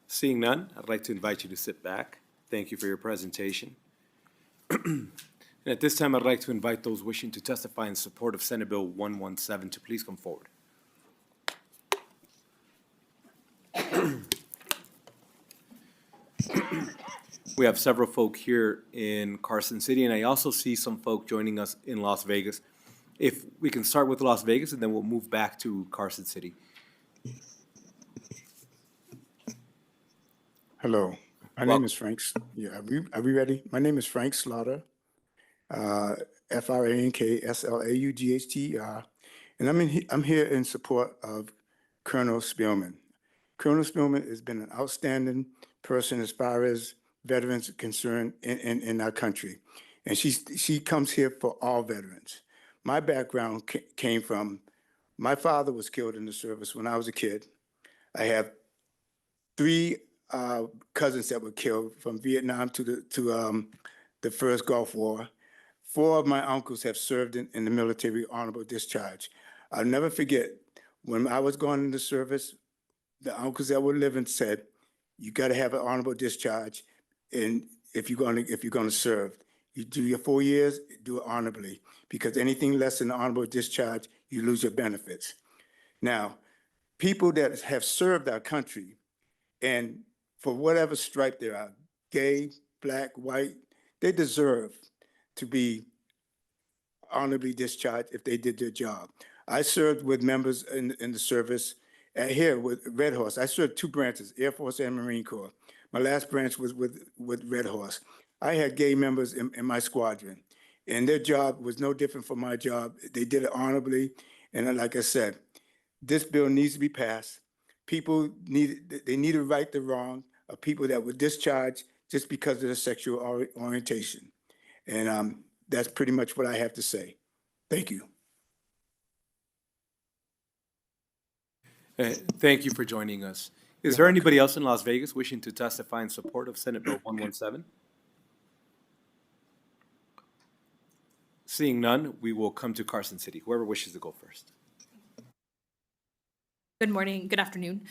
Seeing none, I'd like to invite you to sit back. Thank you for your presentation. And at this time, I'd like to invite those wishing to testify in support of Senate Bill 117 to please come forward. We have several folk here in Carson City, and I also see some folk joining us in Las Vegas. If we can start with Las Vegas, and then we'll move back to Carson City. Hello, my name is Frank. Yeah, are we ready? My name is Frank Slaughter, FrankSlaughther, and I'm here in support of Colonel Spielman. Colonel Spielman has been an outstanding person as far as veterans are concerned in our country, and she comes here for all veterans. My background came from, my father was killed in the service when I was a kid. I have three cousins that were killed from Vietnam to the first Gulf War. 4 of my uncles have served in the military honorable discharge. I'll never forget, when I was going into service, the uncles that were living said, you got to have an honorable discharge, and if you're going to serve, you do your 4 years, do it honorably, because anything less than an honorable discharge, you lose your benefits. Now, people that have served our country, and for whatever stripe they are, gay, black, white, they deserve to be honorably discharged if they did their job. I served with members in the service here with Red Horse. I served 2 branches, Air Force and Marine Corps. My last branch was with Red Horse. I had gay members in my squadron, and their job was no different from my job. They did it honorably, and like I said, this bill needs to be passed. People need to right the wrong of people that were discharged just because of their sexual orientation. And that's pretty much what I have to say. Thank you. Thank you for joining us. Is there anybody else in Las Vegas wishing to testify in support of Senate Bill 117? Seeing none, we will come to Carson City. Whoever wishes to go first. Good morning, good afternoon,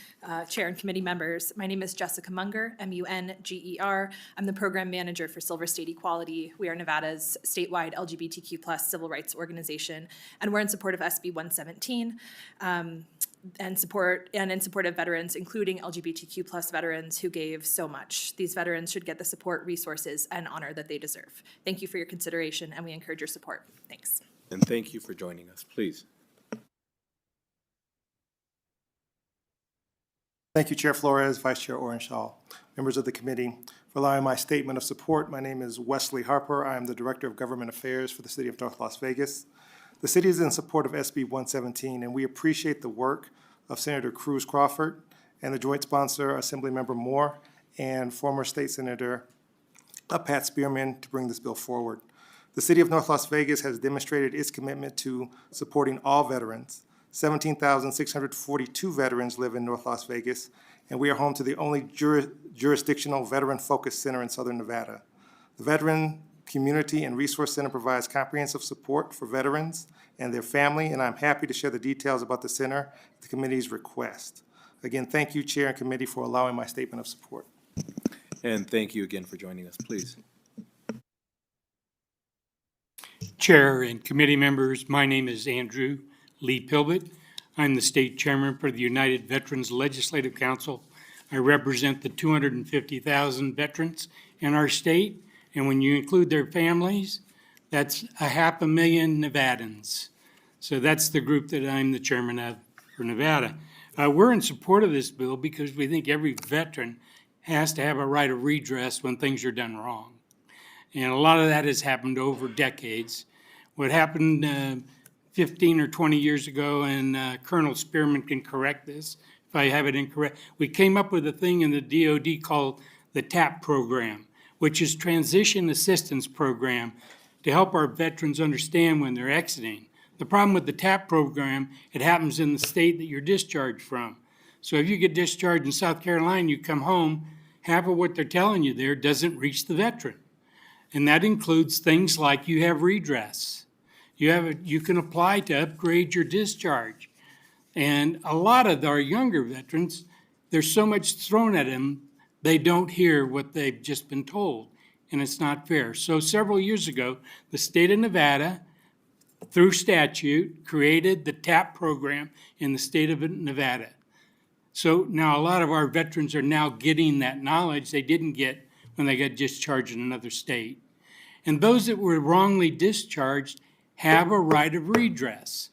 Chair and committee members. My name is Jessica Munger, M-U-N-G-E-R. I'm the program manager for Silver State Equality. We are Nevada's statewide LGBTQ+ civil rights organization, and we're in support of SB 117 and in support of veterans, including LGBTQ+ veterans who gave so much. These veterans should get the support, resources, and honor that they deserve. Thank you for your consideration, and we encourage your support. Thanks. And thank you for joining us. Please. Thank you, Chair Flores, Vice Chair Orenshaw, members of the committee, for allowing my statement of support. My name is Wesley Harper. I am the Director of Government Affairs for the City of North Las Vegas. The city is in support of SB 117, and we appreciate the work of Senator Cruz Crawford and the joint sponsor, Assemblymember Moore, and former State Senator Pat Spearman to bring this bill forward. The City of North Las Vegas has demonstrated its commitment to supporting all veterans. 17,642 veterans live in North Las Vegas, and we are home to the only jurisdictional veteran-focused center in Southern Nevada. The Veteran Community and Resource Center provides comprehensive support for veterans and their family, and I'm happy to share the details about the center at the committee's request. Again, thank you, Chair and Committee, for allowing my statement of support. And thank you again for joining us, please. Chair and committee members, my name is Andrew Lee Pilbit. I'm the state chairman for the United Veterans Legislative Council. I represent the 250,000 veterans in our state, and when you include their families, that's 500,000 Nevadans. So that's the group that I'm the chairman of for Nevada. We're in support of this bill because we think every veteran has to have a right of redress when things are done wrong. And a lot of that has happened over decades. What happened 15 or 20 years ago, and Colonel Spearman can correct this if I have it incorrect, we came up with a thing in the DOD called the TAP program, which is Transition Assistance Program, to help our veterans understand when they're exiting. The problem with the TAP program, it happens in the state that you're discharged from. So if you get discharged in South Carolina, you come home, half of what they're telling you there doesn't reach the veteran. And that includes things like you have redress. You can apply to upgrade your discharge. And a lot of our younger veterans, there's so much thrown at them, they don't hear what they've just been told. And it's not fair. So several years ago, the state of Nevada, through statute, created the TAP program in the state of Nevada. So now a lot of our veterans are now getting that knowledge they didn't get when they got discharged in another state. And those that were wrongly discharged have a right of redress.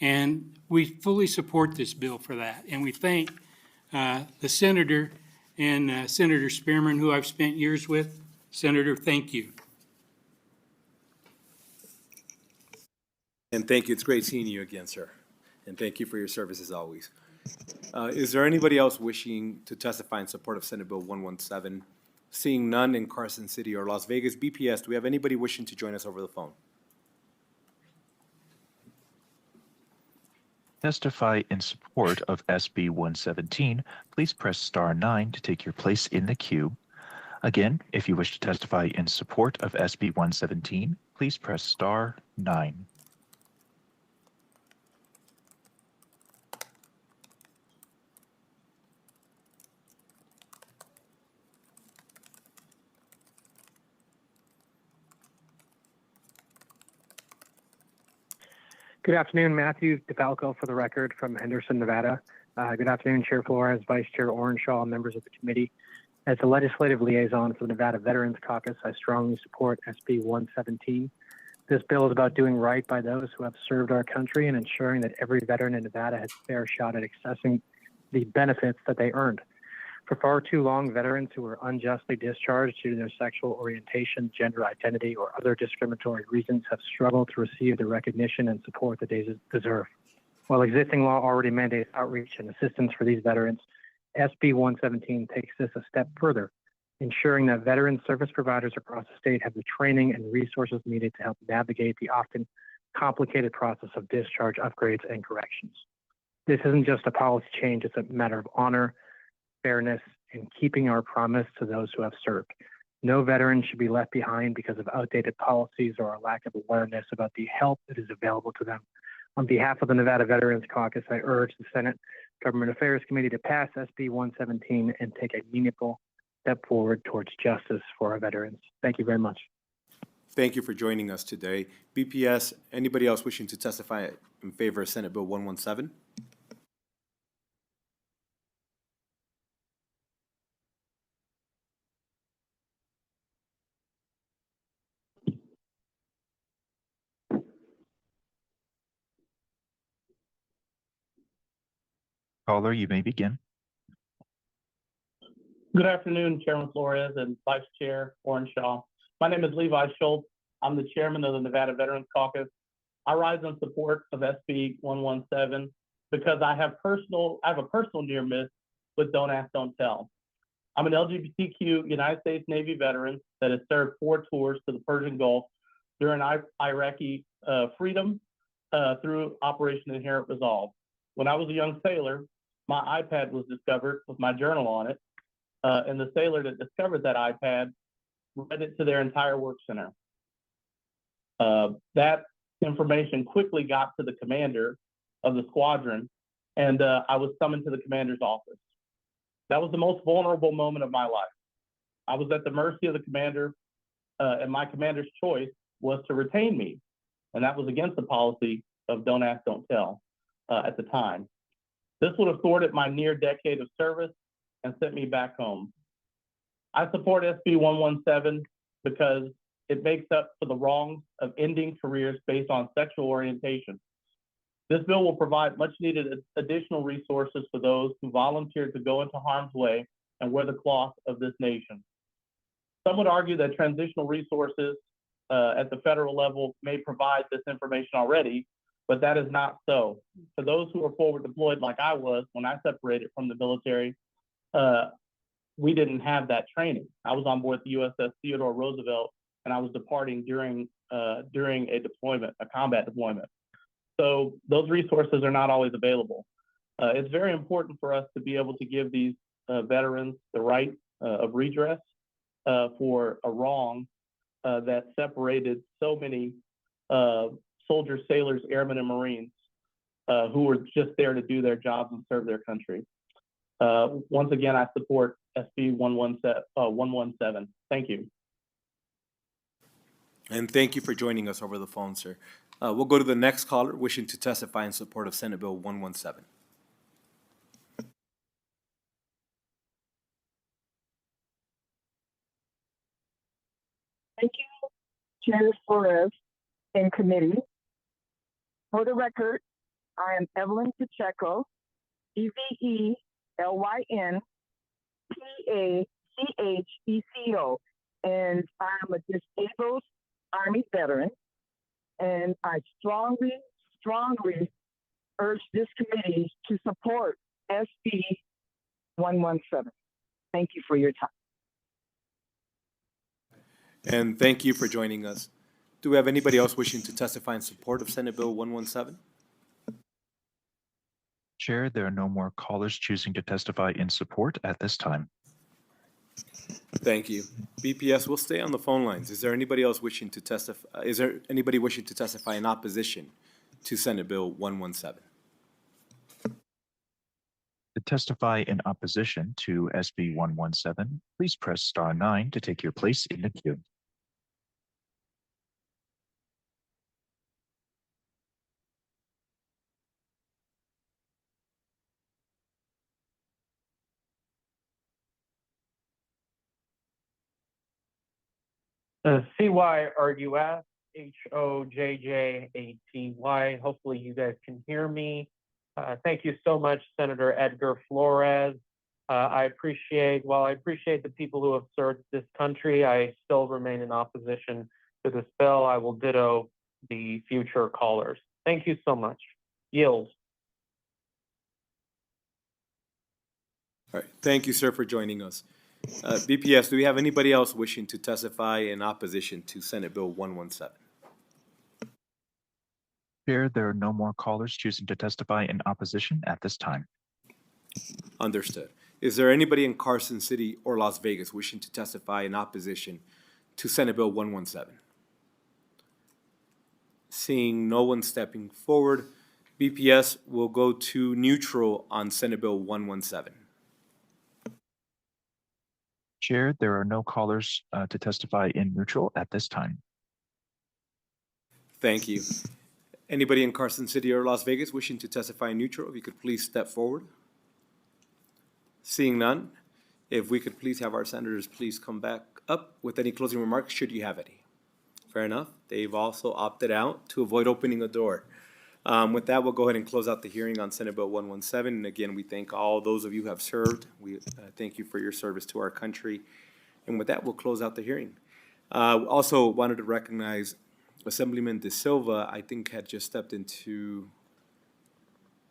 And we fully support this bill for that. And we thank the senator and Senator Spearman, who I've spent years with. Senator, thank you. And thank you. It's great seeing you again, sir. And thank you for your service as always. Is there anybody else wishing to testify in support of Senate Bill 117? Seeing none in Carson City or Las Vegas, BPS, do we have anybody wishing to join us over the phone? Testify in support of SB 117, please press star 9 to take your place in the queue. Again, if you wish to testify in support of SB 117, please press star 9. Good afternoon, Matthew DeFalco for the record from Henderson, Nevada. Good afternoon, Chair Flores, Vice Chair Orenshaw, members of the committee. As the legislative liaison for the Nevada Veterans Caucus, I strongly support SB 117. This bill is about doing right by those who have served our country and ensuring that every veteran in Nevada has a fair shot at accessing the benefits that they earned. For far too long, veterans who were unjustly discharged due to their sexual orientation, gender identity, or other discriminatory reasons have struggled to receive the recognition and support that they deserve. While existing law already mandates outreach and assistance for these veterans, SB 117 takes this a step further, ensuring that veteran service providers across the state have the training and resources needed to help navigate the often complicated process of discharge upgrades and corrections. This isn't just a policy change, it's a matter of honor, fairness, and keeping our promise to those who have served. No veteran should be left behind because of outdated policies or a lack of awareness about the help that is available to them. On behalf of the Nevada Veterans Caucus, I urge the Senate Government Affairs Committee to pass SB 117 and take a meaningful step forward towards justice for our veterans. Thank you very much. Thank you for joining us today. BPS, anybody else wishing to testify in favor of Senate Bill 117? Caller, you may begin. Good afternoon, Chairman Flores and Vice Chair Orenshaw. My name is Levi Schultz. I'm the chairman of the Nevada Veterans Caucus. I rise in support of SB 117 because I have a personal near miss with Don't Ask, Don't Tell. I'm an LGBTQ United States Navy veteran that has served 4 tours to the Persian Gulf during Iraqi freedom through Operation Inherent Resolve. When I was a young sailor, my iPad was discovered with my journal on it, and the sailor that discovered that iPad read it to their entire work center. That information quickly got to the commander of the squadron, and I was summoned to the commander's office. That was the most vulnerable moment of my life. I was at the mercy of the commander, and my commander's choice was to retain me. And that was against the policy of don't ask, don't tell at the time. This would have thwarted my near decade of service and sent me back home. I support SB 117 because it makes up for the wrongs of ending careers based on sexual orientation. This bill will provide much needed additional resources for those who volunteered to go into harm's way and wear the cloth of this nation. Some would argue that transitional resources at the federal level may provide this information already, but that is not so. For those who are forward deployed like I was when I separated from the military, we didn't have that training. I was on board the USS Theodore Roosevelt, and I was departing during a deployment, a combat deployment. So those resources are not always available. It's very important for us to be able to give these veterans the right of redress for a wrong that separated so many soldiers, sailors, airmen, and Marines who were just there to do their jobs and serve their country. Once again, I support SB 117. Thank you. And thank you for joining us over the phone, sir. We'll go to the next caller wishing to testify in support of Senate Bill 117. Thank you, Chair Flores and committee. For the record, I am Evelyn Pacheco, EVELYN and I am a disabled Army veteran, and I strongly urge this committee to support SB 117. Thank you for your time. And thank you for joining us. Do we have anybody else wishing to testify in support of Senate Bill 117? Chair, there are no more callers choosing to testify in support at this time. Thank you. BPS will stay on the phone lines. Is there anybody else wishing to testify? Is there anybody wishing to testify in opposition to Senate Bill 117? To testify in opposition to SB 117, please press star 9 to take your place in the queue. CYRUS HOJJATY. Hopefully you guys can hear me. Thank you so much, Senator Edgar Flores. I appreciate the people who have served this country, I still remain in opposition to this bill. I will ditto the future callers. Thank you so much. Yield. All right. Thank you, sir, for joining us. BPS, do we have anybody else wishing to testify in opposition to Senate Bill 117? Chair, there are no more callers choosing to testify in opposition at this time. Understood. Is there anybody in Carson City or Las Vegas wishing to testify in opposition to Senate Bill 117? Seeing no one stepping forward, BPS will go to neutral on Senate Bill 117. Chair, there are no callers to testify in neutral at this time. Thank you. Anybody in Carson City or Las Vegas wishing to testify in neutral, if you could please step forward. Seeing none, if we could please have our senators please come back up with any closing remarks, should you have any. Fair enough. They've also opted out to avoid opening the door. With that, we'll go ahead and close out the hearing on Senate Bill 117. And again, we thank all those of you who have served. We thank you for your service to our country. And with that, we'll close out the hearing. Also wanted to recognize Assemblyman De Silva, I think, had just stepped into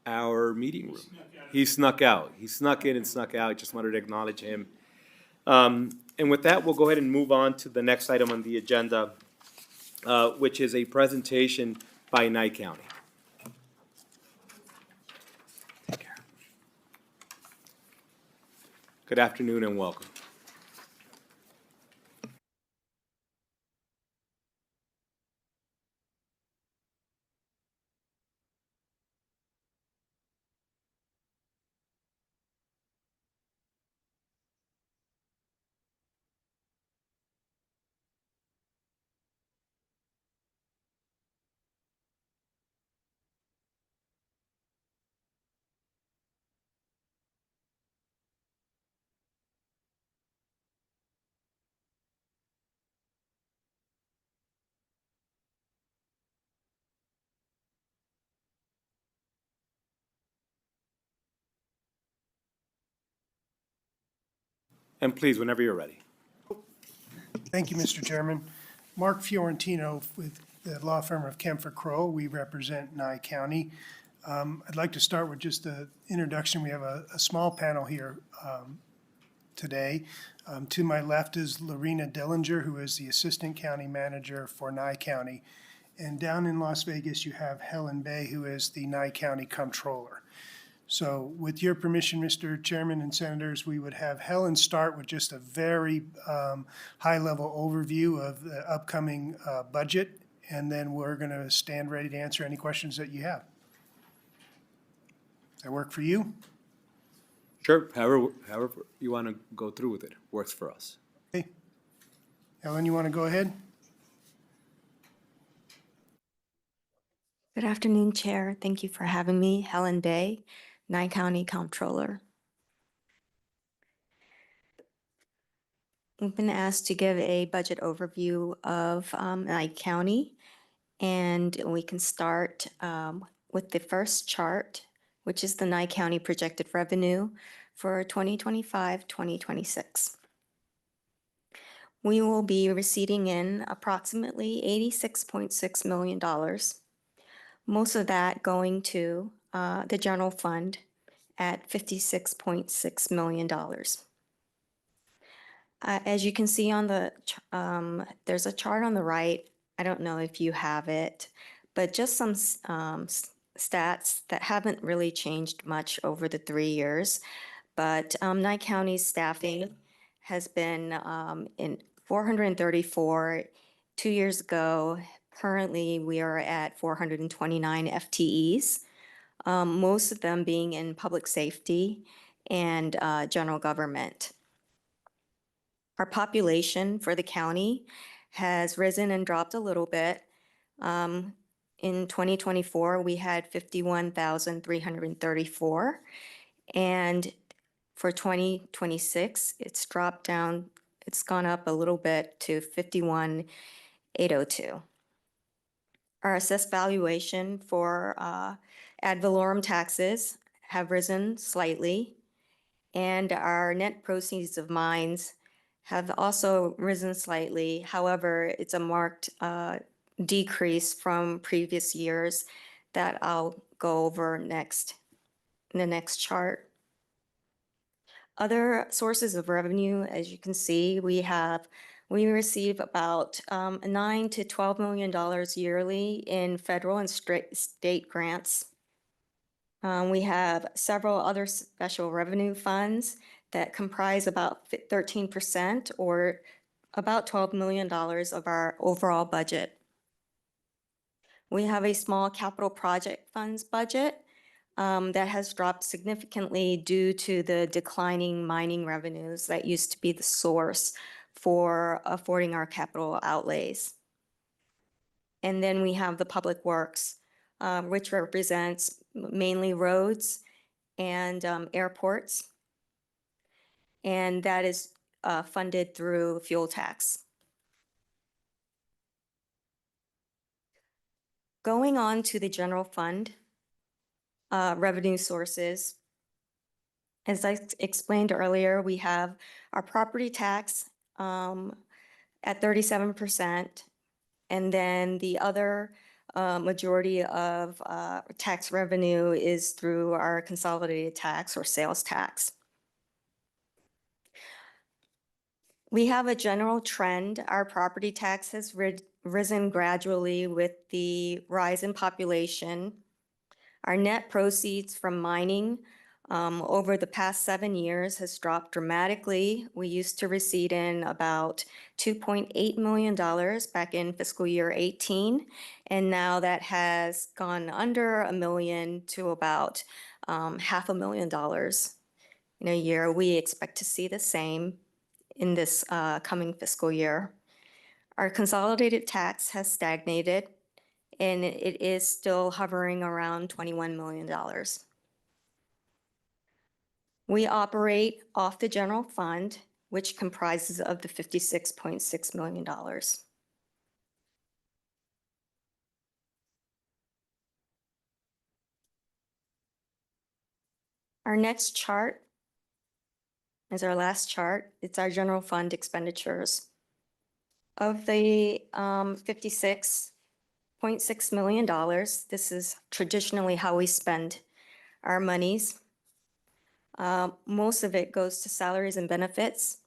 our meeting room. He snuck out. He snuck in and snuck out. Just wanted to acknowledge him. And with that, we'll go ahead and move on to the next item on the agenda, which is a presentation by Nye County. Take care. Good afternoon and welcome. And please, whenever you're ready. Thank you, Mr. Chairman. Mark Fiorentino with the law firm of Kempfer Crowe. We represent Nye County. I'd like to start with just an introduction. We have a small panel here today. To my left is Lorena Dillinger, who is the Assistant County Manager for Nye County. And down in Las Vegas, you have Helen Bay, who is the Nye County Comptroller. So with your permission, Mr. Chairman and Senators, we would have Helen start with just a very high-level overview of the upcoming budget, and then we're going to stand ready to answer any questions that you have. Does that work for you? Sure, however you want to go through with it, works for us. Okay. Helen, you want to go ahead? Good afternoon, Chair. Thank you for having me. Helen Bay, Nye County Comptroller. We've been asked to give a budget overview of Nye County, and we can start with the first chart, which is the Nye County projected revenue for 2025-2026. We will be receiving in approximately $86.6 million. Most of that going to the general fund at $56.6 million. As you can see on the, there's a chart on the right. I don't know if you have it, but just some stats that haven't really changed much over the 3 years. But Nye County's staffing has been in 434 2 years ago. Currently, we are at 429 FTEs, most of them being in public safety and general government. Our population for the county has risen and dropped a little bit. In 2024, we had 51,334, and for 2026, it's dropped down, it's gone up a little bit to 51,802. Our assessed valuation for ad valorem taxes have risen slightly, and our net proceeds of mines have also risen slightly. However, it's a marked decrease from previous years that I'll go over next in the next chart. Other sources of revenue, as you can see, we receive about $9 to $12 million yearly in federal and state grants. We have several other special revenue funds that comprise about 13% or about $12 million of our overall budget. We have a small capital project funds budget that has dropped significantly due to the declining mining revenues that used to be the source for affording our capital outlays. And then we have the public works, which represents mainly roads and airports. And that is funded through fuel tax. Going on to the general fund revenue sources. As I explained earlier, we have our property tax at 37%, and then the other majority of tax revenue is through our consolidated tax or sales tax. We have a general trend. Our property tax has risen gradually with the rise in population. Our net proceeds from mining over the past 7 years has dropped dramatically. We used to receive in about $2.8 million back in fiscal year 18, and now that has gone under $1 million to about $500,000 in a year. We expect to see the same in this coming fiscal year. Our consolidated tax has stagnated, and it is still hovering around $21 million. We operate off the general fund, which comprises of the $56.6 million. Our next chart is our last chart. It's our general fund expenditures. Of the $56.6 million, this is traditionally how we spend our monies. Most of it goes to salaries and benefits.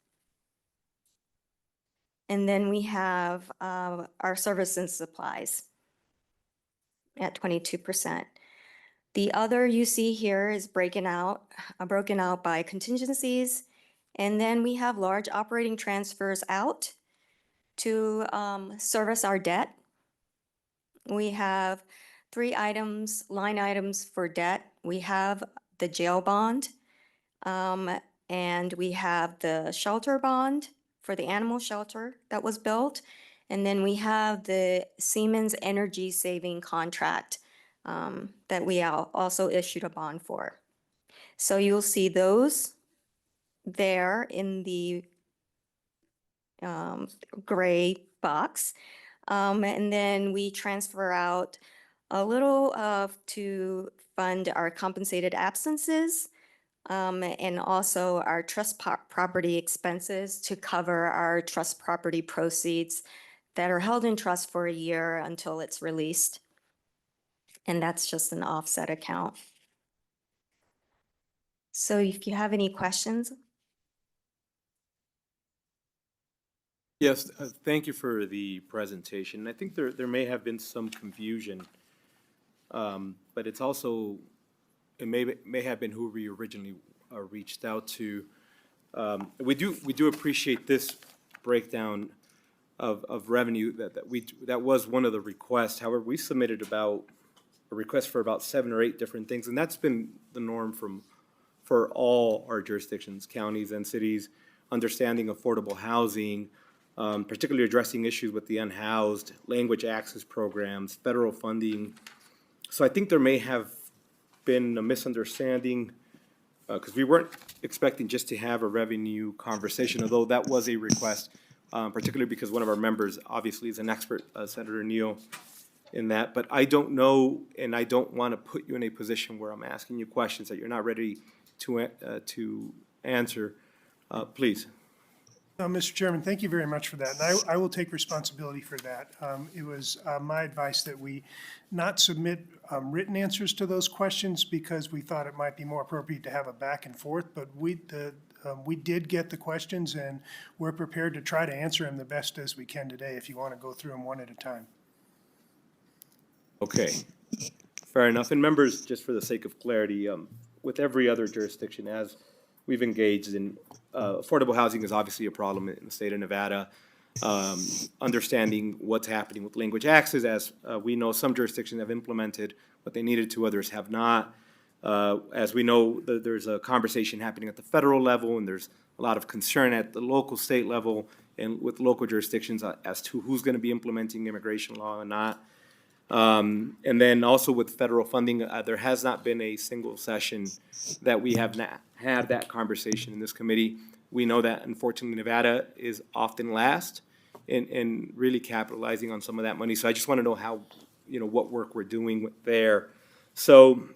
And then we have our service and supplies at 22%. The other you see here is broken out by contingencies. And then we have large operating transfers out to service our debt. We have three line items for debt. We have the jail bond, and we have the shelter bond for the animal shelter that was built. And then we have the Siemens energy saving contract that we also issued a bond for. So you'll see those there in the gray box. And then we transfer out a little to fund our compensated absences, and also our trust property expenses to cover our trust property proceeds that are held in trust for a year until it's released. And that's just an offset account. So if you have any questions. Yes, thank you for the presentation. I think there may have been some confusion, but it's also, it may have been who we originally reached out to. We do appreciate this breakdown of revenue that was one of the requests. However, we submitted a request for about 7 or 8 different things, and that's been the norm for all our jurisdictions, counties and cities, understanding affordable housing, particularly addressing issues with the unhoused, language access programs, federal funding. So I think there may have been a misunderstanding because we weren't expecting just to have a revenue conversation, although that was a request, particularly because one of our members obviously is an expert, Senator Neal, in that. But I don't know, and I don't want to put you in a position where I'm asking you questions that you're not ready to answer. Please. Mr. Chairman, thank you very much for that. And I will take responsibility for that. It was my advice that we not submit written answers to those questions because we thought it might be more appropriate to have a back and forth. But we did get the questions, and we're prepared to try to answer them the best as we can today if you want to go through them one at a time. Okay, fair enough. And members, just for the sake of clarity, with every other jurisdiction, as we've engaged in, affordable housing is obviously a problem in the state of Nevada. Understanding what's happening with language access, as we know some jurisdictions have implemented what they needed to, others have not. As we know, there's a conversation happening at the federal level, and there's a lot of concern at the local, state level, and with local jurisdictions as to who's going to be implementing immigration law and not. And then also with federal funding, there has not been a single session that we have not had that conversation in this committee. We know that unfortunately Nevada is often last in really capitalizing on some of that money. So I just want to know how, what work we're doing there. So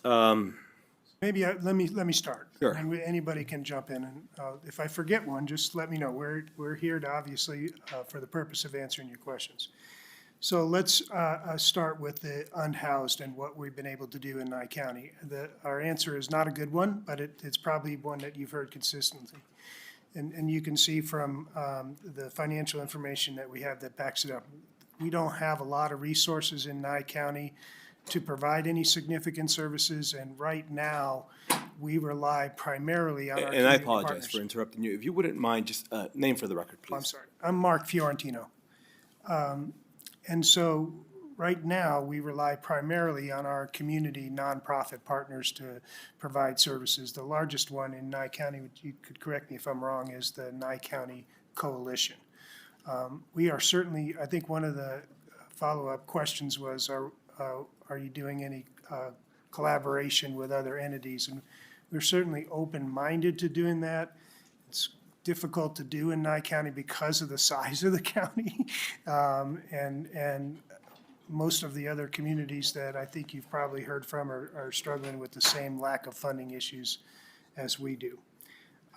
maybe let me start. Sure. And anybody can jump in, and if I forget one, just let me know. We're here to obviously for the purpose of answering your questions. So let's start with the unhoused and what we've been able to do in Nye County. Our answer is not a good one, but it's probably one that you've heard consistently. And you can see from the financial information that we have that backs it up. We don't have a lot of resources in Nye County to provide any significant services, and right now, we rely primarily on our and I community apologize partners. for interrupting you. If you wouldn't mind, just name for the record, please. I'm sorry. I'm Mark Fiorentino. And so right now, we rely primarily on our community nonprofit partners to provide services. The largest one in Nye County, which you could correct me if I'm wrong, is the Nye County Coalition. We are certainly, I think one of the follow-up questions was, are you doing any collaboration with other entities? And we're certainly open-minded to doing that. It's difficult to do in Nye County because of the size of the county. And most of the other communities that I think you've probably heard from are struggling with the same lack of funding issues as we do.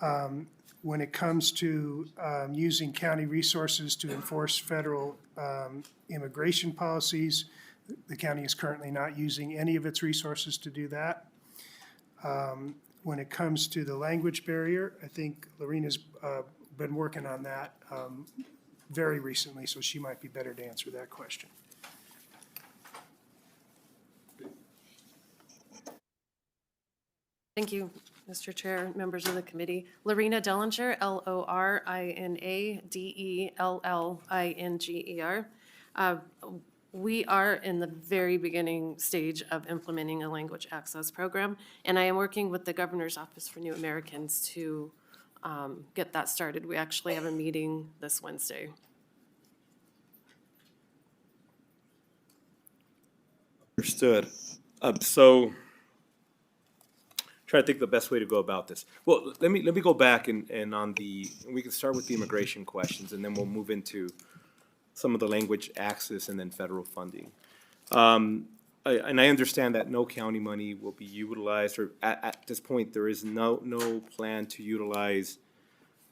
When it comes to using county resources to enforce federal immigration policies, the county is currently not using any of its resources to do that. When it comes to the language barrier, I think Lorena's been working on that very recently, so she might be better to answer that question. Thank you, Mr. Chair, members of the committee. Lorena Dellinger, Lorinadelllinger. We are in the very beginning stage of implementing a language access program, and I am working with the Governor's Office for New Americans to get that started. We actually have a meeting this Wednesday. Understood. So try to think the best way to go about this. Well, let me go back and we can start with the immigration questions, and then we'll move into some of the language access and then federal funding. I understand that no county money will be utilized, or at this point, there is no plan to utilize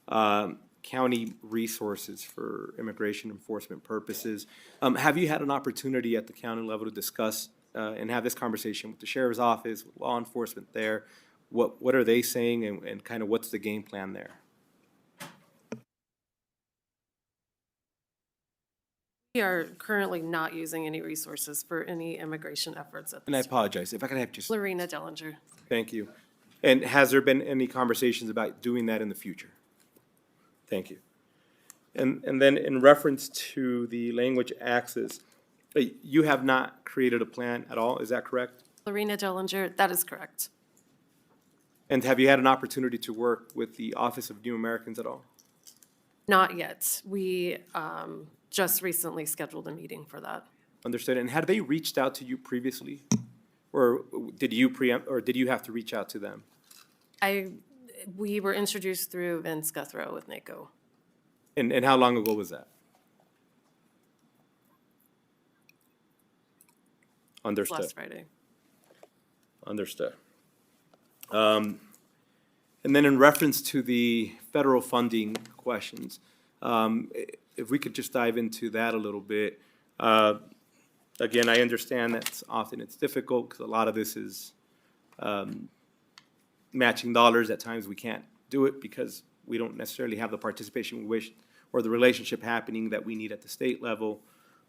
county resources for immigration enforcement purposes. Have you had an opportunity at the county level to discuss and have this conversation with the sheriff's office, with law enforcement there? What are they saying, and kind of what's the game plan there? We are currently not using any resources for any immigration efforts at this And I time. apologize, if I could have just, Lorena Dellinger. thank you. And has there been any conversations about doing that in the future? Thank you. And then in reference to the language access, you have not created a plan at all, is that correct? Lorena Dellinger, that is correct. And have you had an opportunity to work with the Office of New Americans at all? Not yet. We just recently scheduled a meeting for that. Understood. And had they reached out to you previously? Or did you have to reach out to them? We were introduced through Vince Guthrow with NACO. And how long ago was that? Understood. Last Friday. Understood. And then in reference to the federal funding questions, if we could just dive into that a little bit. Again, I understand that often it's difficult because a lot of this is matching dollars. At times we can't do it because we don't necessarily have the participation we wish or the relationship happening that we need at the state level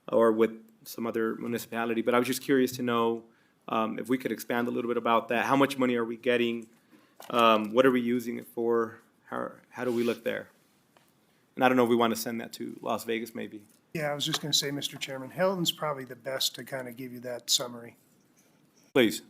or with some other municipality. But I was just curious to know if we could expand a little bit about that. How much money are we getting? What are we using it for? How do we look there? And I don't know if we want to send that to Las Vegas maybe. Yeah, I was just going to say, Mr. Chairman, Helton's probably the best to kind of give you that summary. Please.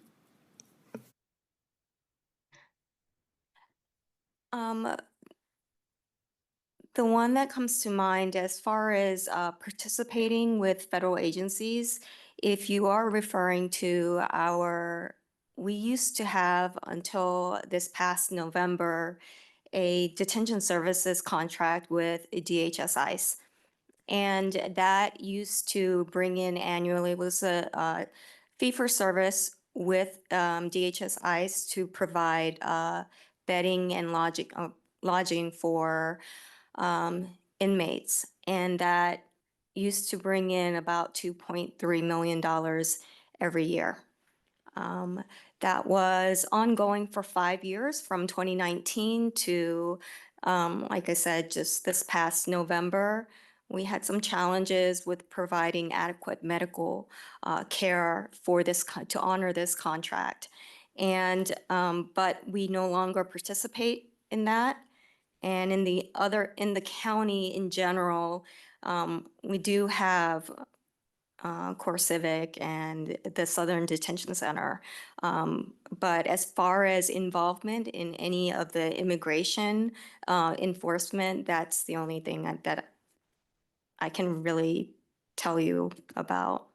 The one that comes to mind as far as participating with federal agencies, if you are referring to we used to have until this past November, a detention services contract with DHS ICE. And that used to bring in annually, was a fee for service with DHS ICE to provide bedding and lodging for inmates. And that used to bring in about $2.3 million every year. That was ongoing for 5 years, from 2019 to, like I said, just this past November. We had some challenges with providing adequate medical care for to honor this contract. And, but we no longer participate in that. And in the county in general, we do have Core Civic and the Southern Detention Center. But as far as involvement in any of the immigration enforcement, that's the only thing that I can really tell you about.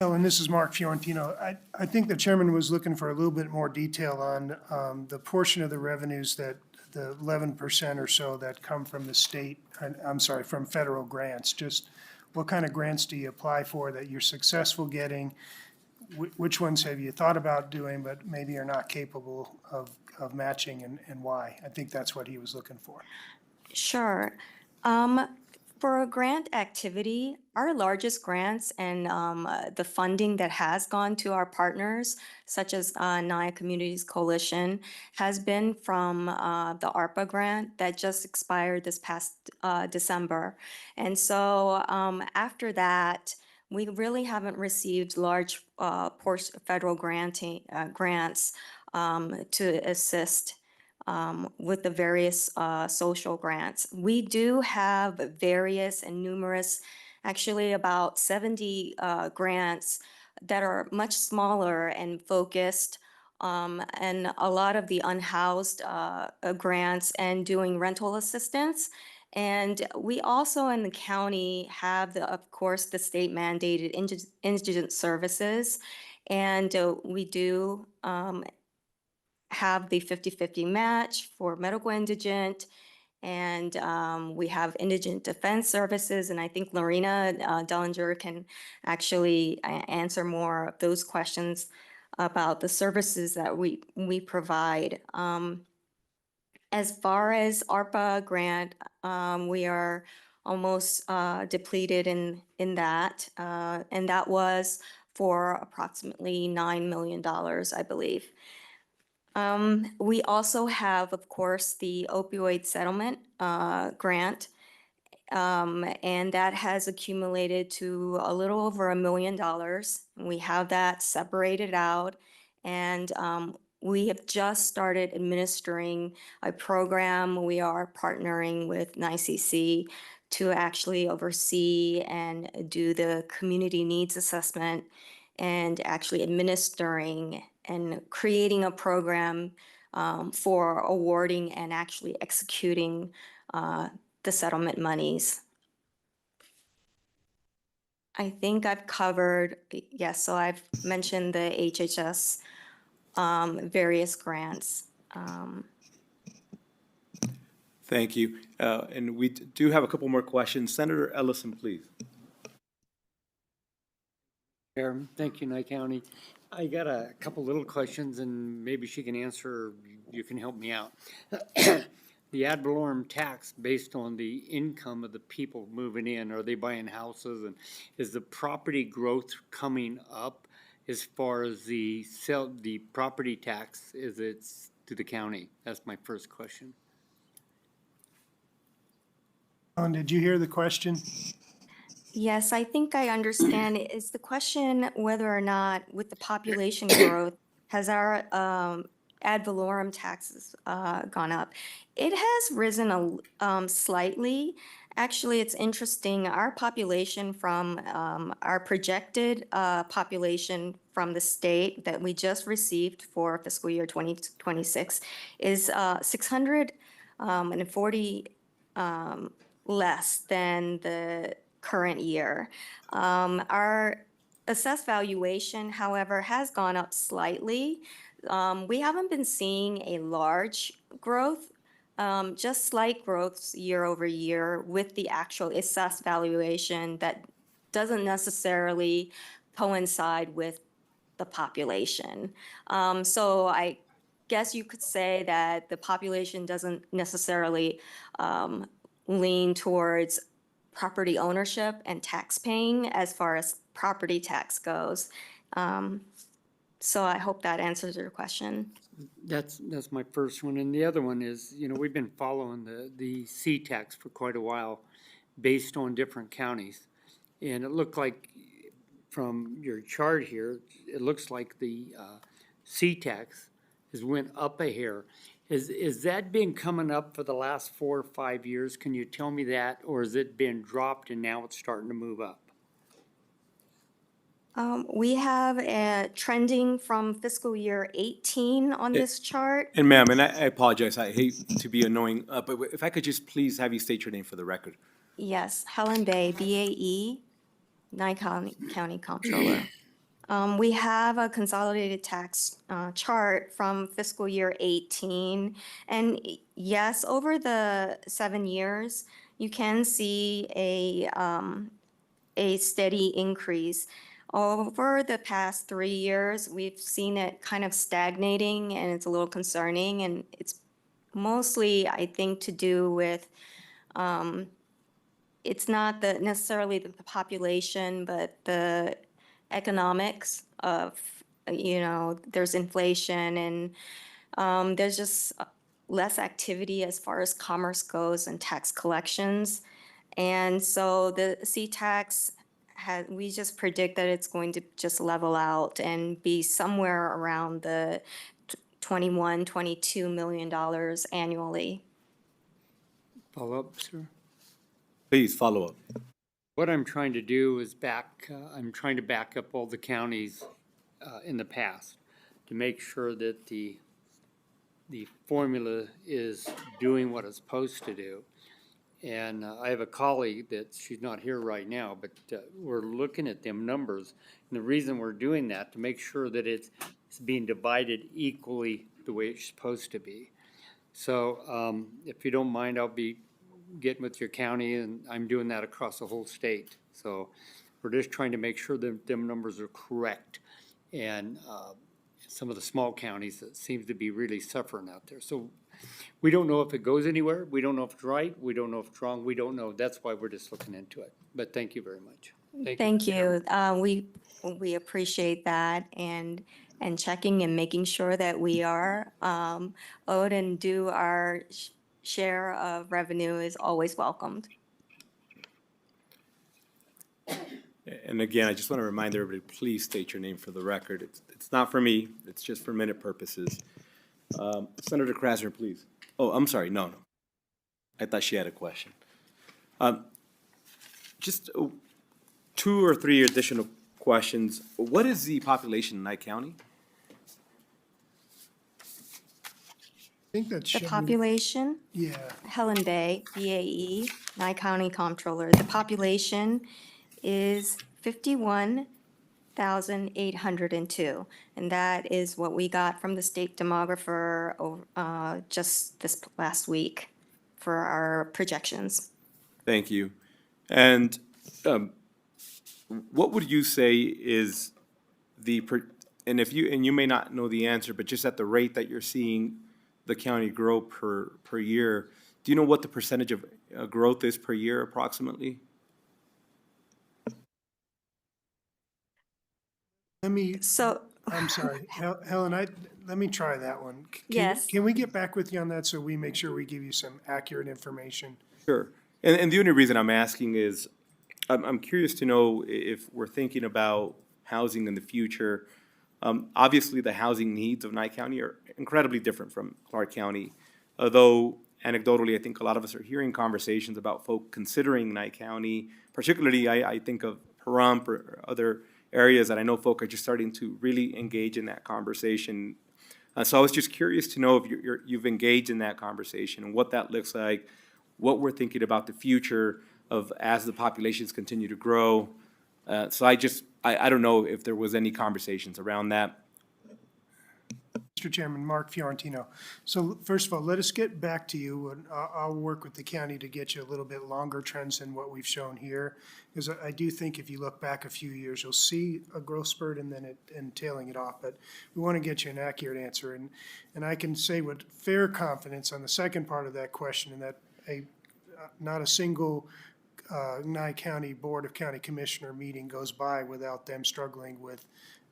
Oh, and this is Mark Fiorentino. I think the chairman was looking for a little bit more detail on the portion of the revenues that the 11% or so that come from the state, I'm sorry, from federal grants. Just what kind of grants do you apply for that you're successful getting? which ones have you thought about doing, but maybe are not capable of matching, and why? I think that's what he was looking for. Sure. For a grant activity, our largest grants and the funding that has gone to our partners, such as Naya Communities Coalition, has been from the ARPA grant that just expired this past December. And so after that, we really haven't received large federal grants to assist with the various social grants. We do have various and numerous, actually about 70 grants that are much smaller and focused, and a lot of the unhoused grants and doing rental assistance. And we also in the county have, of course, the state mandated indigent services. And we do have the 50-50 match for medical indigent, and we have indigent defense services, and I think Lorena Dellinger can actually answer more of those questions about the services that we provide. As far as ARPA grant, we are almost depleted in that, and that was for approximately $9 million, I believe. We also have, of course, the opioid settlement grant, and that has accumulated to a little over $1 million. We have that separated out, and we have just started administering a program. We are partnering with NICC to actually oversee and do the community needs assessment and actually administering and creating a program for awarding and actually executing the settlement monies. I think I've covered, yes, so I've mentioned the HHS various grants. Thank you. And we do have a couple more questions. Senator Ellison, please. Chair, thank you, Nye County. I got a couple little questions, and maybe she can answer, or you can help me out. The ad valorem tax based on the income of the people moving in, are they buying houses, and is the property growth coming up as far as the property tax is it's to the county? That's my first question. Ellen, did you hear the question? Yes, I think I understand. Is the question whether or not with the population growth, has our ad valorem taxes gone up? It has risen slightly. Actually, it's interesting. Our population from our projected population from the state that we just received for fiscal year 2026 is 640 less than the current year. Our assessed valuation, however, has gone up slightly. We haven't been seeing a large growth, just slight growths year over year with the actual assessed valuation that doesn't necessarily coincide with the population. So I guess you could say that the population doesn't necessarily lean towards property ownership and tax paying as far as property tax goes. So I hope that answers your question. That's my first one, and the other one is, we've been following the C-tax for quite a while based on different counties. And it looked like from your chart here, it looks like the C-tax has went up a hair. Is that been coming up for the last 4 or 5 years? Can you tell me that? Or has it been dropped and now it's starting to move up? We have a trending from fiscal year 18 on this chart. And ma'am, and I apologize, I hate to be annoying, but if I could just please have you state your name for the record. Yes, Helen Bay, BAE, Nye County Comptroller. We have a consolidated tax chart from fiscal year 18. And yes, over the 7 years, you can see a steady increase. Over the past 3 years, we've seen it kind of stagnating, and it's a little concerning, and it's mostly, I think, to do with, it's not necessarily the population, but the economics of, there's inflation and there's just less activity as far as commerce goes and tax collections. And so the C-tax we just predict that it's going to just level out and be somewhere around the $21-22 million annually. Follow up, sir? Please follow up. What I'm trying to do is I'm trying to back up all the counties in the past to make sure that the formula is doing what it's supposed to do. And I have a colleague that, she's not here right now, but we're looking at them numbers. And the reason we're doing that, to make sure that it's being divided equally the way it's supposed to be. So if you don't mind, I'll be getting with your county, and I'm doing that across the whole state. So we're just trying to make sure that them numbers are correct. And some of the small counties that seems to be really suffering out there. So we don't know if it goes anywhere. We don't know if it's right. We don't know if it's wrong. We don't know. That's why we're just looking into it. But thank you very much. Thank you. We appreciate that and checking and making sure that we are owed and do our share of revenue is always welcomed. And again, I just want to remind everybody, please state your name for the record. It's not for me. It's just for minute purposes. Senator Krasner, please. Oh, I'm sorry. No. I thought she had a question. Just 2 or 3 additional questions. What is the population in Nye County? I think that's The population, Yeah. Helen Bay, BAE, Nye County Comptroller, the population is 51,802. And that is what we got from the state demographer just this last week for our projections. Thank you. And what would you say is and you may not know the answer, but just at the rate that you're seeing the county grow per year, do you know what the percentage of growth is per year approximately? I'm sorry, Helen, let me try that one. Yes. Can we get back with you on that so we make sure we give you some accurate information? Sure. And the only reason I'm asking is I'm curious to know if we're thinking about housing in the future. Obviously, the housing needs of Nye County are incredibly different from Clark County, although anecdotally, I think a lot of us are hearing conversations about folk considering Nye County. Particularly, I think of Pahrump or other areas that I know folk are just starting to really engage in that conversation. So I was just curious to know if you've engaged in that conversation and what that looks like, what we're thinking about the future of as the populations continue to grow. So I don't know if there was any conversations around that. Mr. Chairman, Mark Fiorentino. So first of all, let us get back to you, and I'll work with the county to get you a little bit longer trends than what we've shown here. Because I do think if you look back a few years, you'll see a growth spurt and then tailing it off. But we want to get you an accurate answer. And I can say with fair confidence on the second part of that question, and that not a single Nye County Board of County Commissioner meeting goes by without them struggling with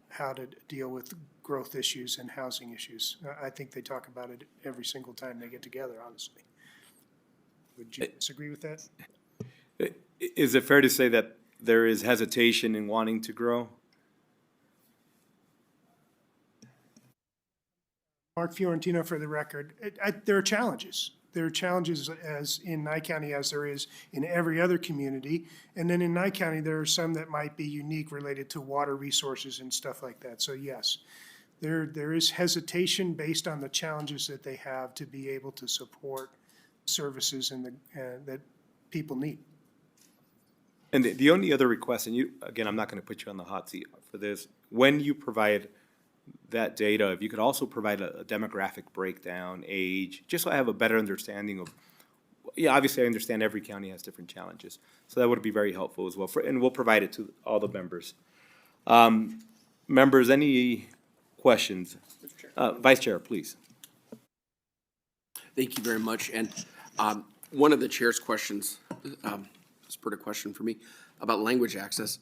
how to deal with growth issues and housing issues. I think they talk about it every single time they get together, honestly. Would you disagree with that? Is it fair to say that there is hesitation in wanting to grow? Mark Fiorentino, for the record, there are challenges. There are challenges as in Nye County as there is in every other community. And then in Nye County, there are some that might be unique related to water resources and stuff like that. So yes, there is hesitation based on the challenges that they have to be able to support services that people need. And the only other request, and again, I'm not going to put you on the hot seat for this, when you provide that data, if you could also provide a demographic breakdown, age, just so I have a better understanding of, obviously I understand every county has different challenges, so that would be very helpful as well, and we'll provide it to all the members. Members, any questions? Vice Chair, please. Thank you very much. And one of the chair's questions, spurred a question for me about language access.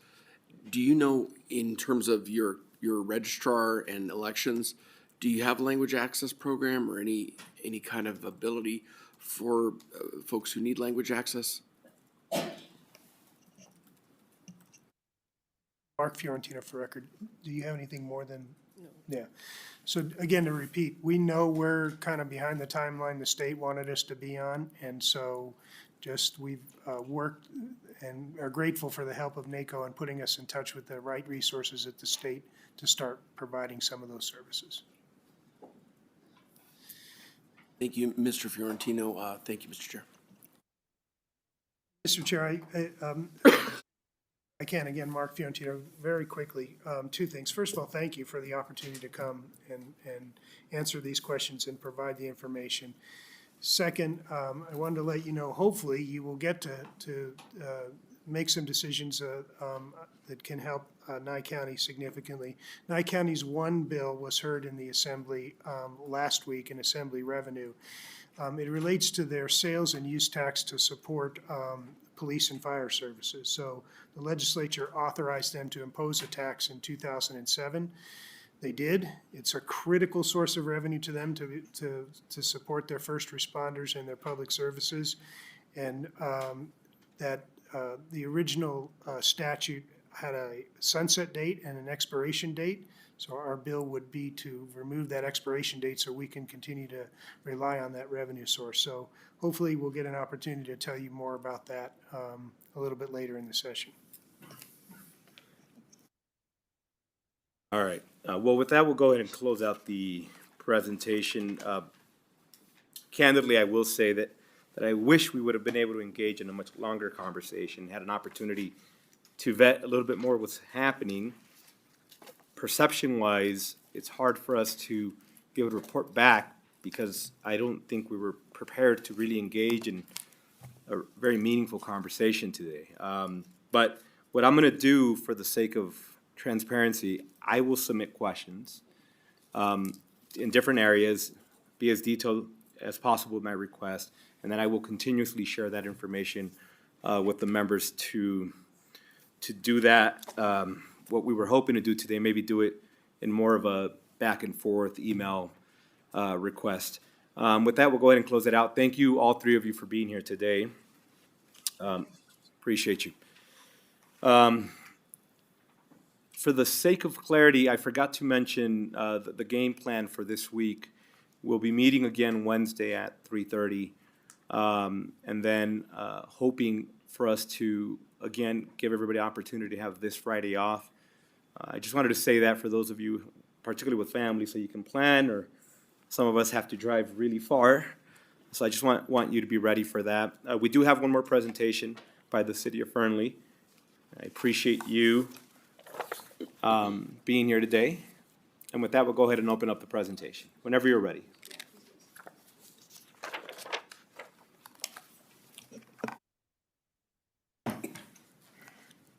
Do you know, in terms of your registrar and elections, do you have a language access program or any kind of ability for folks who need language access? Mark Fiorentino for record. Do you have anything more than? No. Yeah. So again, to repeat, we know we're kind of behind the timeline the state wanted us to be on. And so just we've worked and are grateful for the help of NACO in putting us in touch with the right resources at the state to start providing some of those services. Thank you, Mr. Fiorentino. Thank you, Mr. Chair. Mr. Chair, I can, again, Mark Fiorentino, very quickly, two things. First of all, thank you for the opportunity to come and answer these questions and provide the information. Second, I wanted to let you know, hopefully, you will get to make some decisions that can help Nye County significantly. Nye County's one bill was heard in the Assembly last week in Assembly Revenue. It relates to their sales and use tax to support police and fire services. So the legislature authorized them to impose a tax in 2007. They did. It's a critical source of revenue to them to support their first responders and their public services. And the original statute had a sunset date and an expiration date. So our bill would be to remove that expiration date so we can continue to rely on that revenue source. So hopefully we'll get an opportunity to tell you more about that a little bit later in the session. All right. Well, with that, we'll go ahead and close out the presentation. Candidly, I will say that I wish we would have been able to engage in a much longer conversation, had an opportunity to vet a little bit more what's happening. Perception-wise, it's hard for us to give a report back because I don't think we were prepared to really engage in a very meaningful conversation today. But what I'm going to do for the sake of transparency, I will submit questions in different areas, be as detailed as possible with my request, and then I will continuously share that information with the members to do that. What we were hoping to do today, maybe do it in more of a back and forth email request. With that, we'll go ahead and close it out. Thank you, all three of you, for being here today. Appreciate you. For the sake of clarity, I forgot to mention the game plan for this week. We'll be meeting again Wednesday at 3:30, and then hoping for us to, again, give everybody an opportunity to have this Friday off. I just wanted to say that for those of you, particularly with families, so you can plan, or some of us have to drive really far. So I just want you to be ready for that. We do have one more presentation by the City of Fernley. I appreciate you being here today. And with that, we'll go ahead and open up the presentation, whenever you're ready.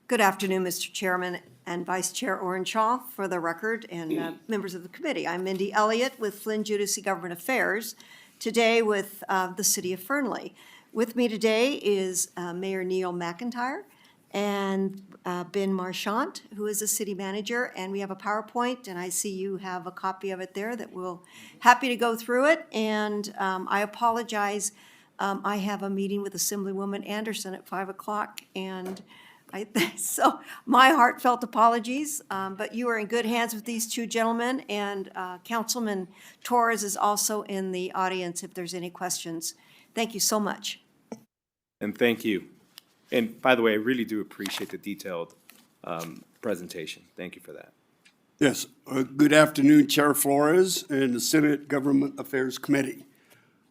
Good afternoon, Mr. Chairman and Vice Chair Orenshaw, for the record, and members of the committee. I'm Mindy Elliott with Flynn Judici Government Affairs, today with the City of Fernley. With me today is Mayor Neil McIntyre and Ben Marchant, who is the city manager, and we have a PowerPoint, and I see you have a copy of it there that we'll happy to go through it. And I apologize, I have a meeting with Assemblywoman Anderson at 5 o'clock, and so my heartfelt apologies, but you are in good hands with these two gentlemen, and Councilman Torres is also in the audience if there's any questions. Thank you so much. And thank you. And by the way, I really do appreciate the detailed presentation. Thank you for that. Yes. Good afternoon, Chair Flores and the Senate Government Affairs Committee.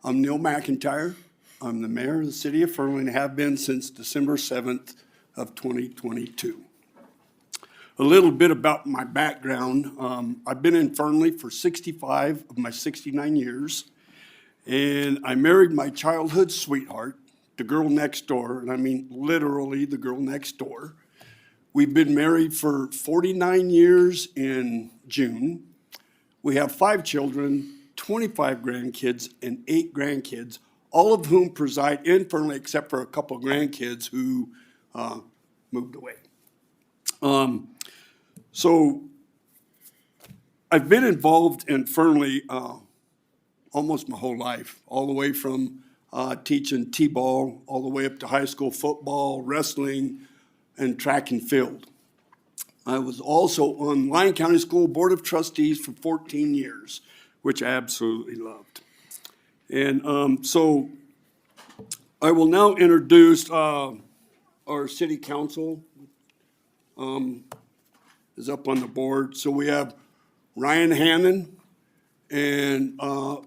I'm Neil McIntyre. I'm the mayor of the City of Fernley and have been since December 7th of 2022. A little bit about my background. I've been in Fernley for 65 of my 69 years, and I married my childhood sweetheart, the girl next door, and I mean literally the girl next door. We've been married for 49 years in June. We have 5 children, 25 grandkids, and 8 grandkids, all of whom preside in Fernley, except for a couple grandkids who moved away. So I've been involved in Fernley almost my whole life, all the way from teaching t-ball, all the way up to high school football, wrestling, and track and field. I was also on Lyon County School Board of Trustees for 14 years, which I absolutely loved. And so I will now introduce our city council is up on the board. So we have Ryan Hannon and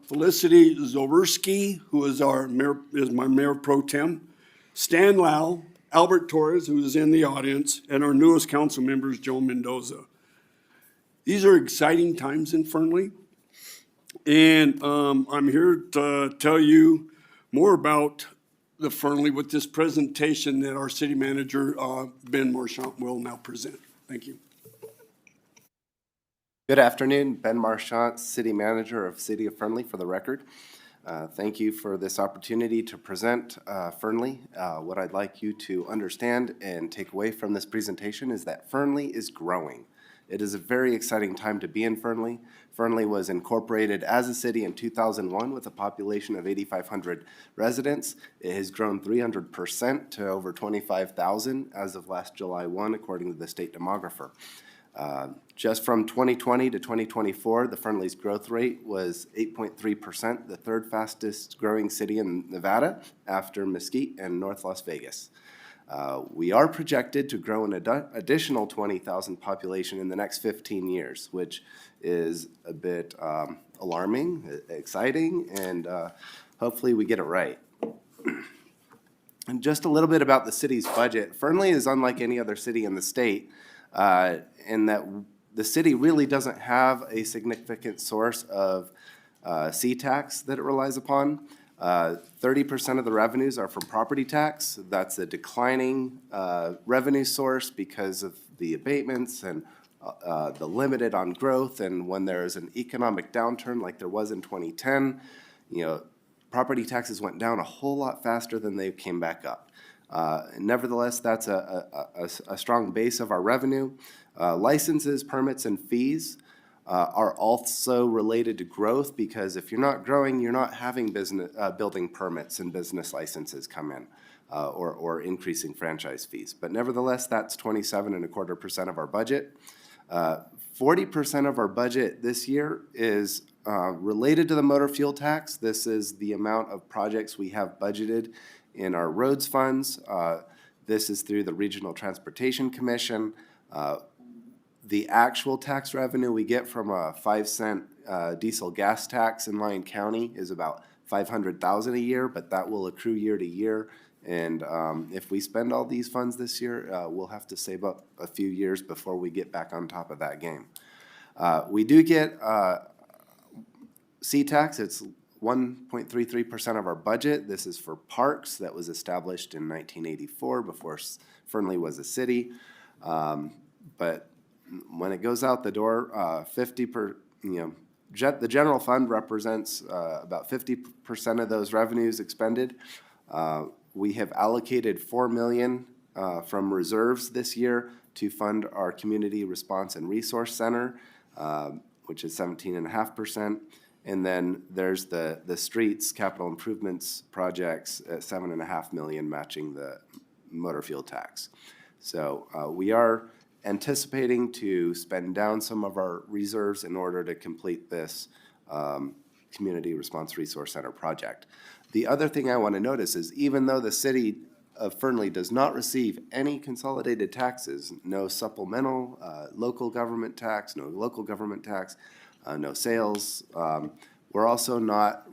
Felicity Zowersky, who is my mayor pro tem, Stan Lau, Albert Torres, who is in the audience, and our newest council members, Joe Mendoza. These are exciting times in Fernley, and I'm here to tell you more about the Fernley with this presentation that our city manager, Ben Marchant, will now present. Thank you. Good afternoon, Ben Marchant, City Manager of City of Fernley, for the record. Thank you for this opportunity to present Fernley. What I'd like you to understand and take away from this presentation is that Fernley is growing. It is a very exciting time to be in Fernley. Fernley was incorporated as a city in 2001 with a population of 8,500 residents. It has grown 300% to over 25,000 as of last July 1, according to the state demographer. Just from 2020 to 2024, the Fernley's growth rate was 8.3%, the third fastest growing city in Nevada after Mesquite and North Las Vegas. We are projected to grow an additional 20,000 population in the next 15 years, which is a bit alarming, exciting, and hopefully we get it right. And just a little bit about the city's budget. Fernley is unlike any other city in the state in that the city really doesn't have a significant source of C-tax that it relies upon. 30% of the revenues are from property tax. That's a declining revenue source because of the abatements and the limited on growth. And when there is an economic downturn like there was in 2010, property taxes went down a whole lot faster than they came back up. Nevertheless, that's a strong base of our revenue. Licenses, permits, and fees are also related to growth, because if you're not growing, you're not having building permits and business licenses come in, or increasing franchise fees. But nevertheless, that's 27.25% of our budget. 40% of our budget this year is related to the motor fuel tax. This is the amount of projects we have budgeted in our roads funds. This is through the Regional Transportation Commission. The actual tax revenue we get from a 5-cent diesel gas tax in Lyon County is about $500,000 a year, but that will accrue year to year. And if we spend all these funds this year, we'll have to save up a few years before we get back on top of that game. We do get C-tax. It's 1.33% of our budget. This is for parks that was established in 1984 before Fernley was a city. But when it goes out the door, the general fund represents about 50% of those revenues expended. We have allocated $4 million from reserves this year to fund our Community Response and Resource Center, which is 17.5%. And then there's the streets capital improvements projects at $7.5 million, matching the motor fuel tax. So we are anticipating to spend down some of our reserves in order to complete this Community Response Resource Center project. The other thing I want to notice is, even though the city of Fernley does not receive any consolidated taxes, no supplemental local government tax, no local government tax, no sales, we're also not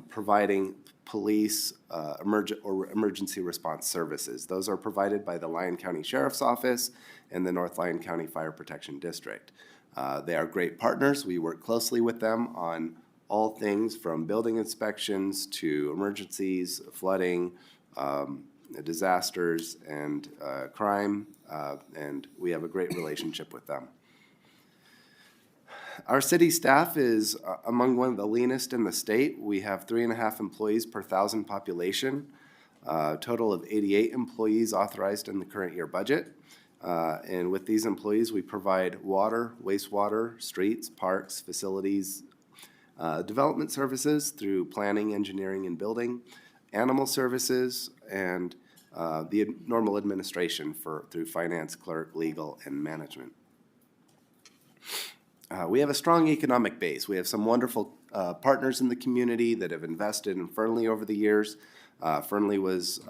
providing police emergency response services. Those are provided by the Lyon County Sheriff's Office and the North Lyon County Fire Protection District. They are great partners. We work closely with them on all things from building inspections to emergencies, flooding, disasters and crime, and we have a great relationship with them. Our city staff is among one of the leanest in the state. We have 3.5 employees per 1,000 population, a total of 88 employees authorized in the current year budget. And with these employees, we provide water, wastewater, streets, parks, facilities, development services through planning, engineering, and building, animal services, and the normal administration through finance, clerk, legal, and management. We have a strong economic base. We have some wonderful partners in the community that have invested in Fernley over the years. Fernley was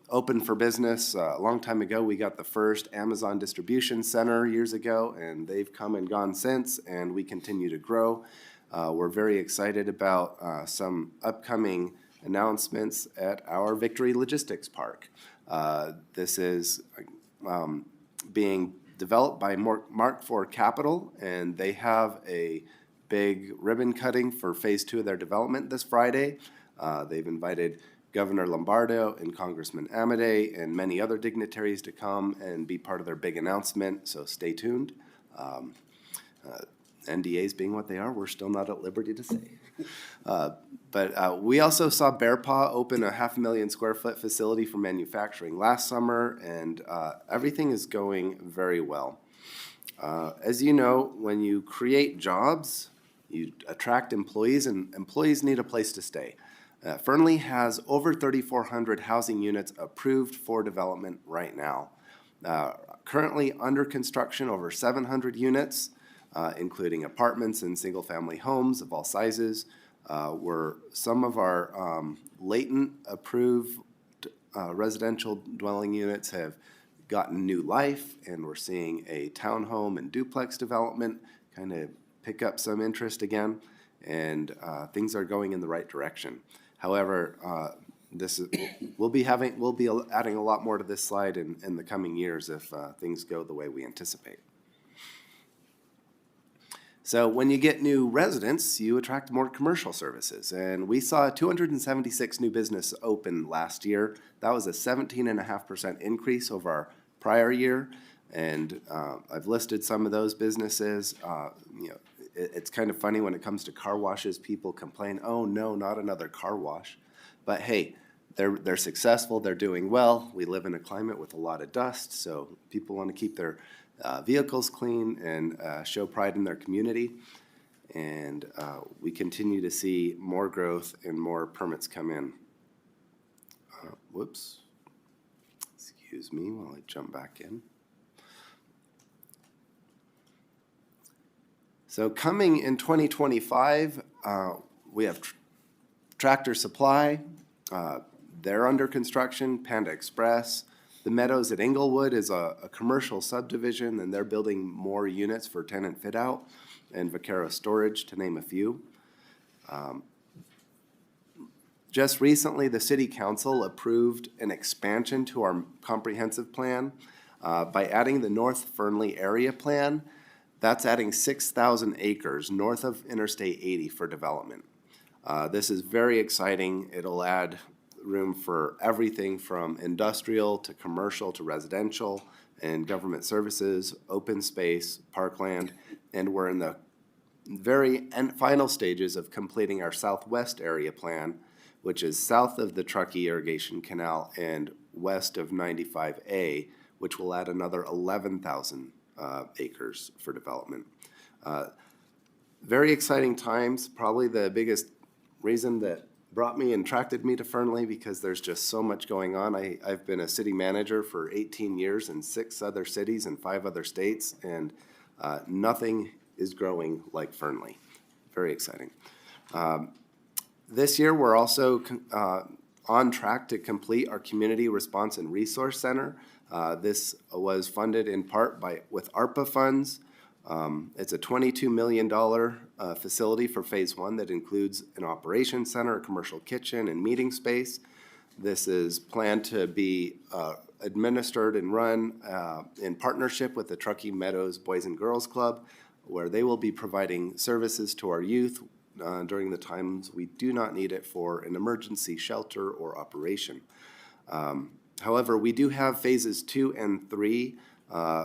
open for business a long time ago. We got the first Amazon distribution center years ago, and they've come and gone since, and we continue to grow. We're very excited about some upcoming announcements at our Victory Logistics Park. This is being developed by Mark IV Capital, and they have a big ribbon cutting for phase 2 of their development this Friday. They've invited Governor Lombardo and Congressman Amedee and many other dignitaries to come and be part of their big announcement, so stay tuned. NDAs being what they are, we're still not at liberty to say. But we also saw Bear Paw open a 500,000 square foot facility for manufacturing last summer, and everything is going very well. As you know, when you create jobs, you attract employees, and employees need a place to stay. Fernley has over 3,400 housing units approved for development right now. Currently under construction, over 700 units, including apartments and single-family homes of all sizes, where some of our latent approved residential dwelling units have gotten new life, and we're seeing a townhome and duplex development kind of pick up some interest again, and things are going in the right direction. However, we'll be adding a lot more to this slide in the coming years if things go the way we anticipate. So when you get new residents, you attract more commercial services. And we saw 276 new business open last year. That was a 17.5% increase over our prior year. And I've listed some of those businesses. It's kind of funny when it comes to car washes, people complain, oh no, not another car wash. But hey, they're successful, they're doing well. We live in a climate with a lot of dust, so people want to keep their vehicles clean and show pride in their community. And we continue to see more growth and more permits come in. Whoops. Excuse me while I jump back in. So coming in 2025, we have Tractor Supply. They're under construction, Panda Express. The Meadows at Inglewood is a commercial subdivision, and they're building more units for tenant fit-out, and Vaquero Storage, to name a few. Just recently, the City Council approved an expansion to our comprehensive plan by adding the North Fernley Area Plan. That's adding 6,000 acres north of Interstate 80 for development. This is very exciting. It'll add room for everything from industrial to commercial to residential and government services, open space, parkland, and we're in the very final stages of completing our Southwest Area Plan, which is south of the Truckee Irrigation Canal and west of 95A, which will add another 11,000 acres for development. Very exciting times, probably the biggest reason that brought me and attracted me to Fernley, because there's just so much going on. I've been a city manager for 18 years in 6 other cities and 5 other states, and nothing is growing like Fernley. Very exciting. This year, we're also on track to complete our Community Response and Resource Center. This was funded in part with ARPA funds. It's a $22 million facility for phase 1 that includes an operations center, a commercial kitchen, and meeting space. This is planned to be administered and run in partnership with the Truckee Meadows Boys and Girls Club, where they will be providing services to our youth during the times we do not need it for an emergency shelter or operation. However, we do have phases 2 and 3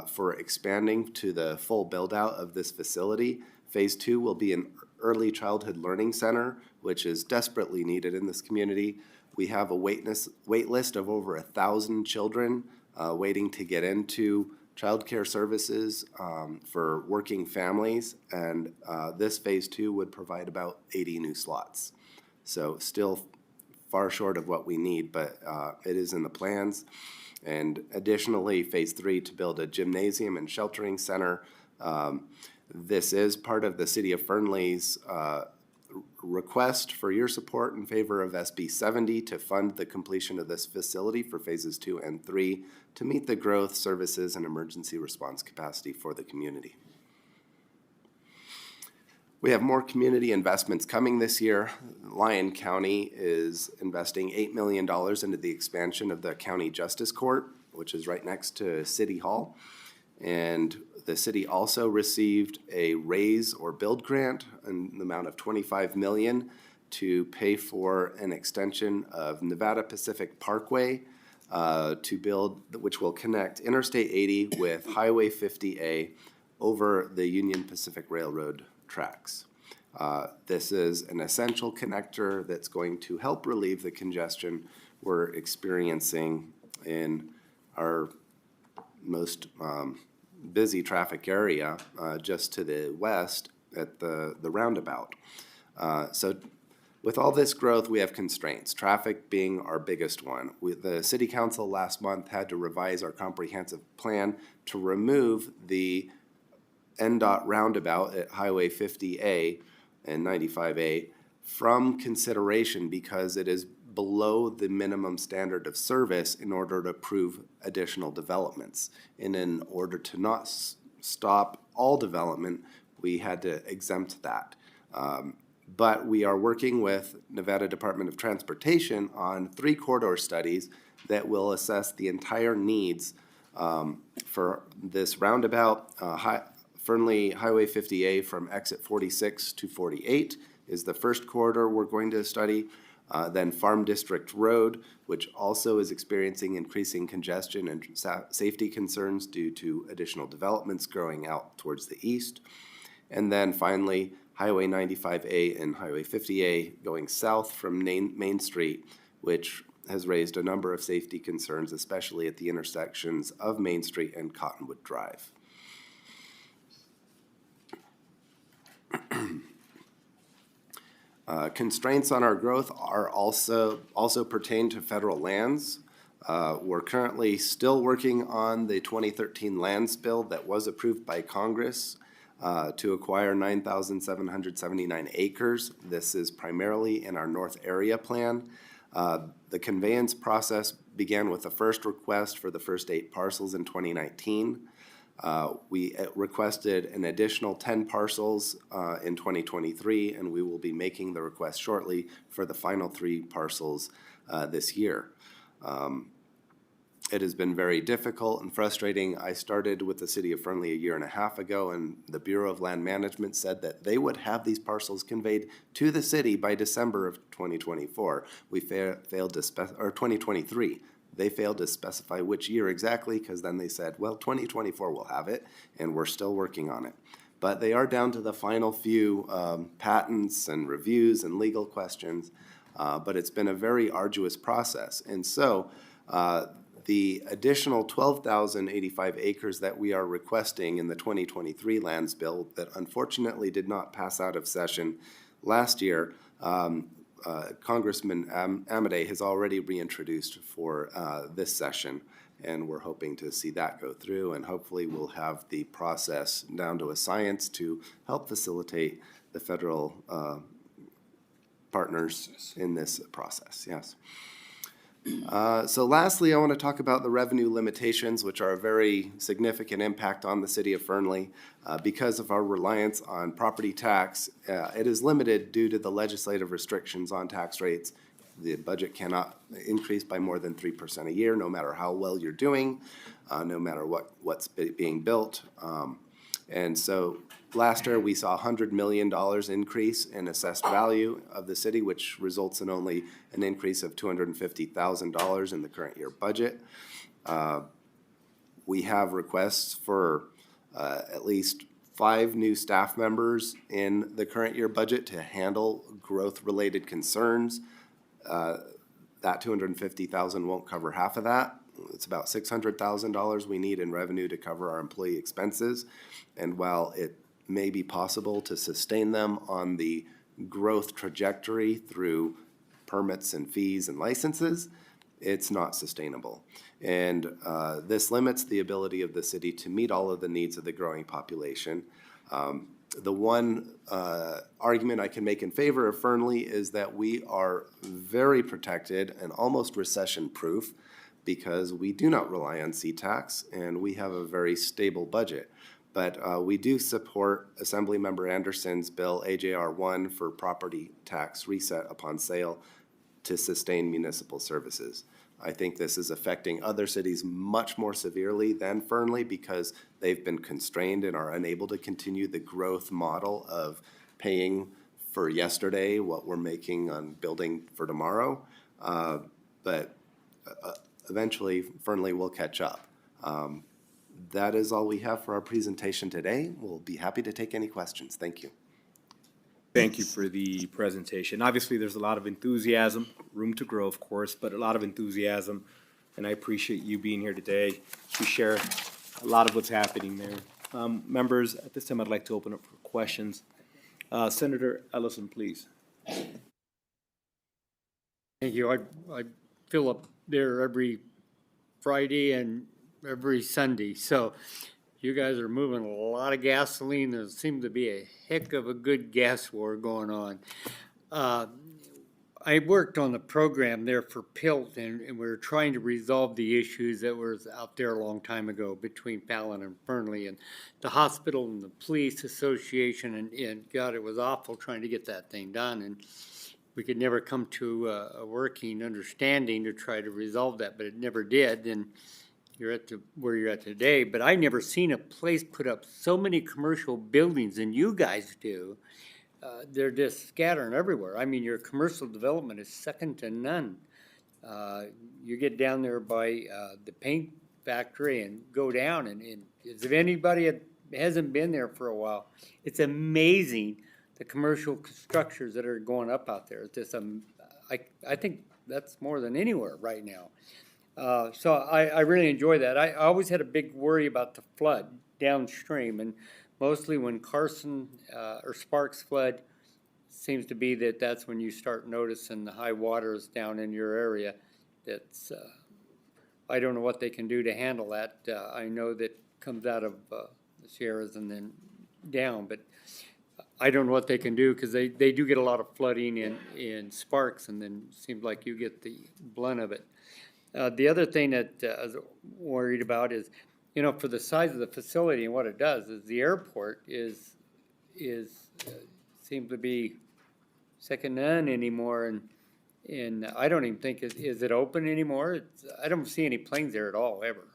for expanding to the full build-out of this facility. Phase 2 will be an early childhood learning center, which is desperately needed in this community. We have a wait list of over 1,000 children waiting to get into childcare services for working families, and this phase 2 would provide about 80 new slots. So still far short of what we need, but it is in the plans. And additionally, phase 3 to build a gymnasium and sheltering center. This is part of the City of Fernley's request for your support in favor of SB 70 to fund the completion of this facility for phases 2 and 3 to meet the growth, services, and emergency response capacity for the community. We have more community investments coming this year. Lyon County is investing $8 million into the expansion of the County Justice Court, which is right next to City Hall. And the city also received a raise or build grant in the amount of $25 million to pay for an extension of Nevada Pacific Parkway to build, which will connect Interstate 80 with Highway 50A over the Union Pacific Railroad tracks. This is an essential connector that's going to help relieve the congestion we're experiencing in our most busy traffic area just to the west at the roundabout. So with all this growth, we have constraints, traffic being our biggest one. The City Council last month had to revise our comprehensive plan to remove the NDOT roundabout at Highway 50A and 95A from consideration because it is below the minimum standard of service in order to approve additional developments. And in order to not stop all development, we had to exempt that. But we are working with Nevada Department of Transportation on 3 corridor studies that will assess the entire needs for this roundabout. Fernley Highway 50A from exit 46 to 48 is the first corridor we're going to study. Then Farm District Road, which also is experiencing increasing congestion and safety concerns due to additional developments growing out towards the east. And then finally, Highway 95A and Highway 50A going south from Main Street, which has raised a number of safety concerns, especially at the intersections of Main Street and Cottonwood Drive. Constraints on our growth are also pertain to federal lands. We're currently still working on the 2013 lands bill that was approved by Congress to acquire 9,779 acres. This is primarily in our North Area Plan. The conveyance process began with the first request for the first 8 parcels in 2019. We requested an additional 10 parcels in 2023, and we will be making the request shortly for the final 3 parcels this year. It has been very difficult and frustrating. I started with the City of Fernley 1.5 years ago, and the Bureau of Land Management said that they would have these parcels conveyed to the city by December of 2024. We failed to or 2023. They failed to specify which year exactly, because then they said, well, 2024 will have it, and we're still working on it. But they are down to the final few patents and reviews and legal questions, but it's been a very arduous process. And so the additional 12,085 acres that we are requesting in the 2023 lands bill that unfortunately did not pass out of session last year, Congressman Amodei has already reintroduced for this session, and we're hoping to see that go through, and hopefully we'll have the process down to a science to help facilitate the federal partners in this process. Yes. So lastly, I want to talk about the revenue limitations, which are a very significant impact on the City of Fernley. Because of our reliance on property tax, it is limited due to the legislative restrictions on tax rates. The budget cannot increase by more than 3% a year, no matter how well you're doing, no matter what's being built. And so Last year, we saw $100 million increase in assessed value of the city, which results in only an increase of $250,000 in the current year budget. We have requests for at least 5 new staff members in the current year budget to handle growth-related concerns. That $250,000 won't cover half of that. It's about $600,000 we need in revenue to cover our employee expenses. And while it may be possible to sustain them on the growth trajectory through permits and fees and licenses, it's not sustainable. And this limits the ability of the city to meet all of the needs of the growing population. The one argument I can make in favor of Fernley is that we are very protected and almost recession-proof because we do not rely on C-Tax and we have a very stable budget. But we do support Assemblymember Anderson's bill, AJR 1, for property tax reset upon sale to sustain municipal services. I think this is affecting other cities much more severely than Fernley because they've been constrained and are unable to continue the growth model of paying for yesterday what we're making on building for tomorrow. But eventually, Fernley will catch up. That is all we have for our presentation today. We'll be happy to take any questions. Thank you. Thank you for the presentation. Obviously, there's a lot of enthusiasm, room to grow, of course, but a lot of enthusiasm. And I appreciate you being here today to share a lot of what's happening there. Members, at this time, I'd like to open up for questions. Senator Ellison, please. Thank you. I fill up there every Friday and every Sunday. So you guys are moving a lot of gasoline. There seems to be a heck of a good gas war going on. I worked on the program there for PILT, and we were trying to resolve the issues that was out there a long time ago between Fallon and Fernley and the hospital and the police association. And God, it was awful trying to get that thing done. And we could never come to a working understanding to try to resolve that, but it never did. And you're at where you're at today, but I never seen a place put up so many commercial buildings than you guys do. They're just scattering everywhere. I mean, your commercial development is second to none. You get down there by the paint factory and go down, and as if anybody hasn't been there for a while, it's amazing the commercial structures that are going up out there. It's just, I think that's more than anywhere right now. So I really enjoy that. I always had a big worry about the flood downstream, and mostly when Carson or Sparks flood, seems to be that's when you start noticing the high waters down in your area. That's I don't know what they can do to handle that. I know that comes out of the Sierras and then down, but I don't know what they can do because they do get a lot of flooding in Sparks, and then it seems like you get the blunt of it. The other thing that I was worried about is, you know, for the size of the facility and what it does is the airport is seems to be second to none anymore, and I don't even think is it open anymore. I don't see any planes there at all ever.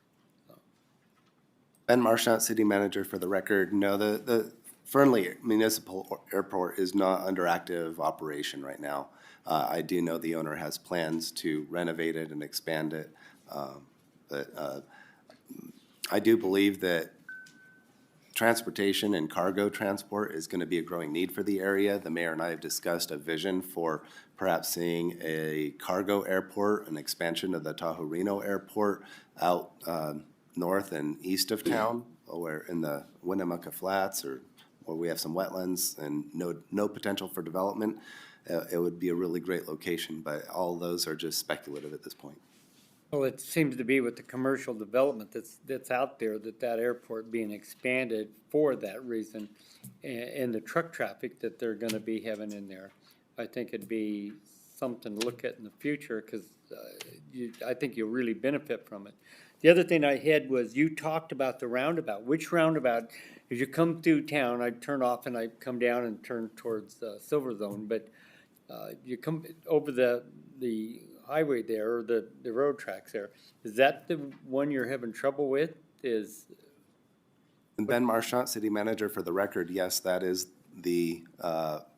Ben Marchant, City Manager, for the record. No, the Fernley Municipal Airport is not under active operation right now. I do know the owner has plans to renovate it and expand it, but I do believe that transportation and cargo transport is going to be a growing need for the area. The mayor and I have discussed a vision for perhaps seeing a cargo airport, an expansion of the Tahoe-Reno Airport out north and east of town, or in the Winnemucca Flats, or where we have some wetlands and no potential for development. It would be a really great location, but all those are just speculative at this point. Well, it seems to be with the commercial development that's out there, that airport being expanded for that reason, and the truck traffic that they're going to be having in there. I think it'd be something to look at in the future, because I think you'll really benefit from it. The other thing I had was, you talked about the roundabout. Which roundabout? As you come through town, I turn off and I come down and turn towards Silver Zone, but you come over the highway there, or the road tracks there. Is that the one you're having trouble with? And Ben Marchant, City Manager, for the record, yes, that is the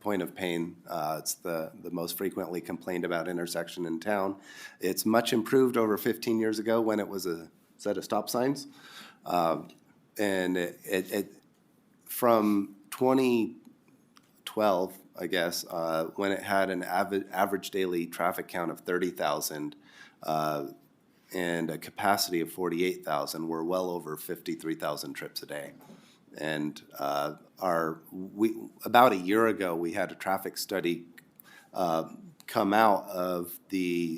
point of pain. It's the most frequently complained about intersection in town. It's much improved over 15 years ago when it was a set of stop signs. And it from 2012, I guess, when it had an average daily traffic count of 30,000 and a capacity of 48,000, we're well over 53,000 trips a day. And about a year ago, we had a traffic study come out of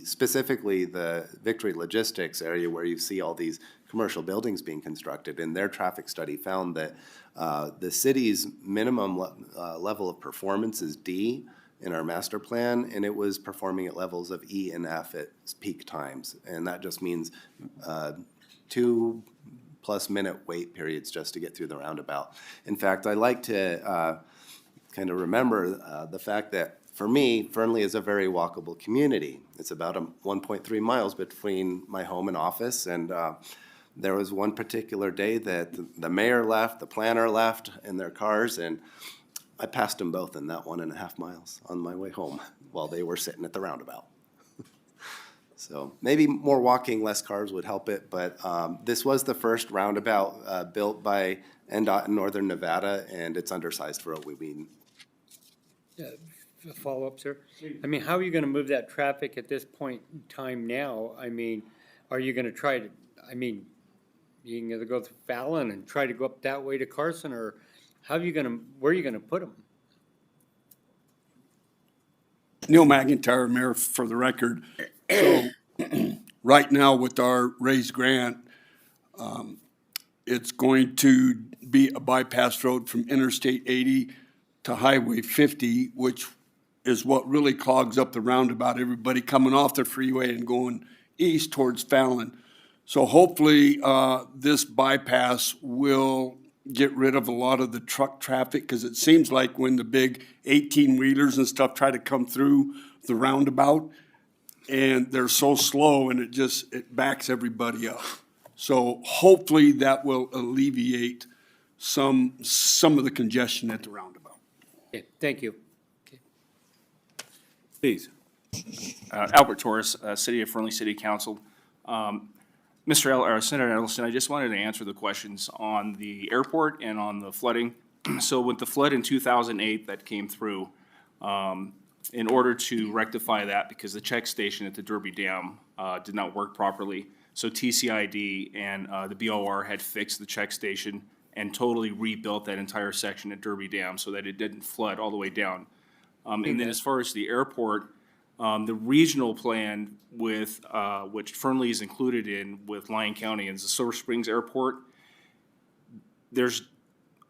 specifically the Victory Logistics area where you see all these commercial buildings being constructed. And their traffic study found that the city's minimum level of performance is D in our master plan, and it was performing at levels of E and F at peak times. And that just means 2+ minute wait periods just to get through the roundabout. In fact, I like to kind of remember the fact that for me, Fernley is a very walkable community. It's about 1.3 miles between my home and office, and there was one particular day that the mayor left, the planner left in their cars, and I passed them both in that 1.5 miles on my way home while they were sitting at the roundabout. So maybe more walking, less cars would help it, but this was the first roundabout built by NDOT in Northern Nevada, and it's undersized for what we need. A follow-up, sir. I mean, how are you gonna move that traffic at this point in time now? I mean, are you gonna try to, you can either go through Fallon and try to go up that way to Carson, or where are you gonna put them? Neil McIntyre, Mayor, for the record. So right now with our raised grant, it's going to be a bypass road from Interstate 80 to Highway 50, which is what really clogs up the roundabout, everybody coming off the freeway and going east towards Fallon. So hopefully this bypass will get rid of a lot of the truck traffic, because it seems like when the big 18-wheelers and stuff try to come through the roundabout, and they're so slow and it backs everybody up. So hopefully that will alleviate some of the congestion at the roundabout. Okay, thank you. Please. Albert Torres, City of Fernley City Council. Senator Ellison, I just wanted to answer the questions on the airport and on the flooding. So with the flood in 2008 that came through, in order to rectify that, because the check station at the Derby Dam did not work properly, so TCID and the BOR had fixed the check station and totally rebuilt that entire section at Derby Dam so that it didn't flood all the way down. And then as far as the airport, the regional plan with, which Fernley is included in with Lyon County and the Silver Springs Airport, there's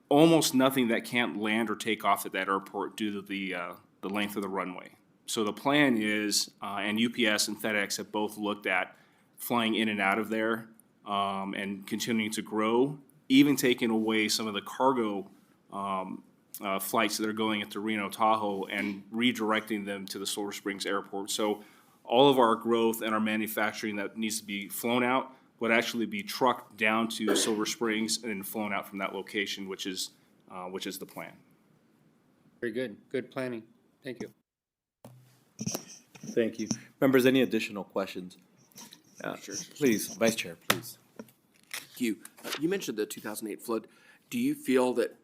almost nothing that can't land or take off at that airport due to the length of the runway. So the plan is, and UPS and FedEx have both looked at flying in and out of there and continuing to grow, even taking away some of the cargo flights that are going into Reno Tahoe and redirecting them to the Silver Springs Airport. So all of our growth and our manufacturing that needs to be flown out would actually be trucked down to Silver Springs and then flown out from that location, which is the plan. Very good. Good planning. Thank you. Thank you. Members, any additional questions? Sure. Please, Vice Chair, please. Thank you. You mentioned the 2008 flood. Do you feel that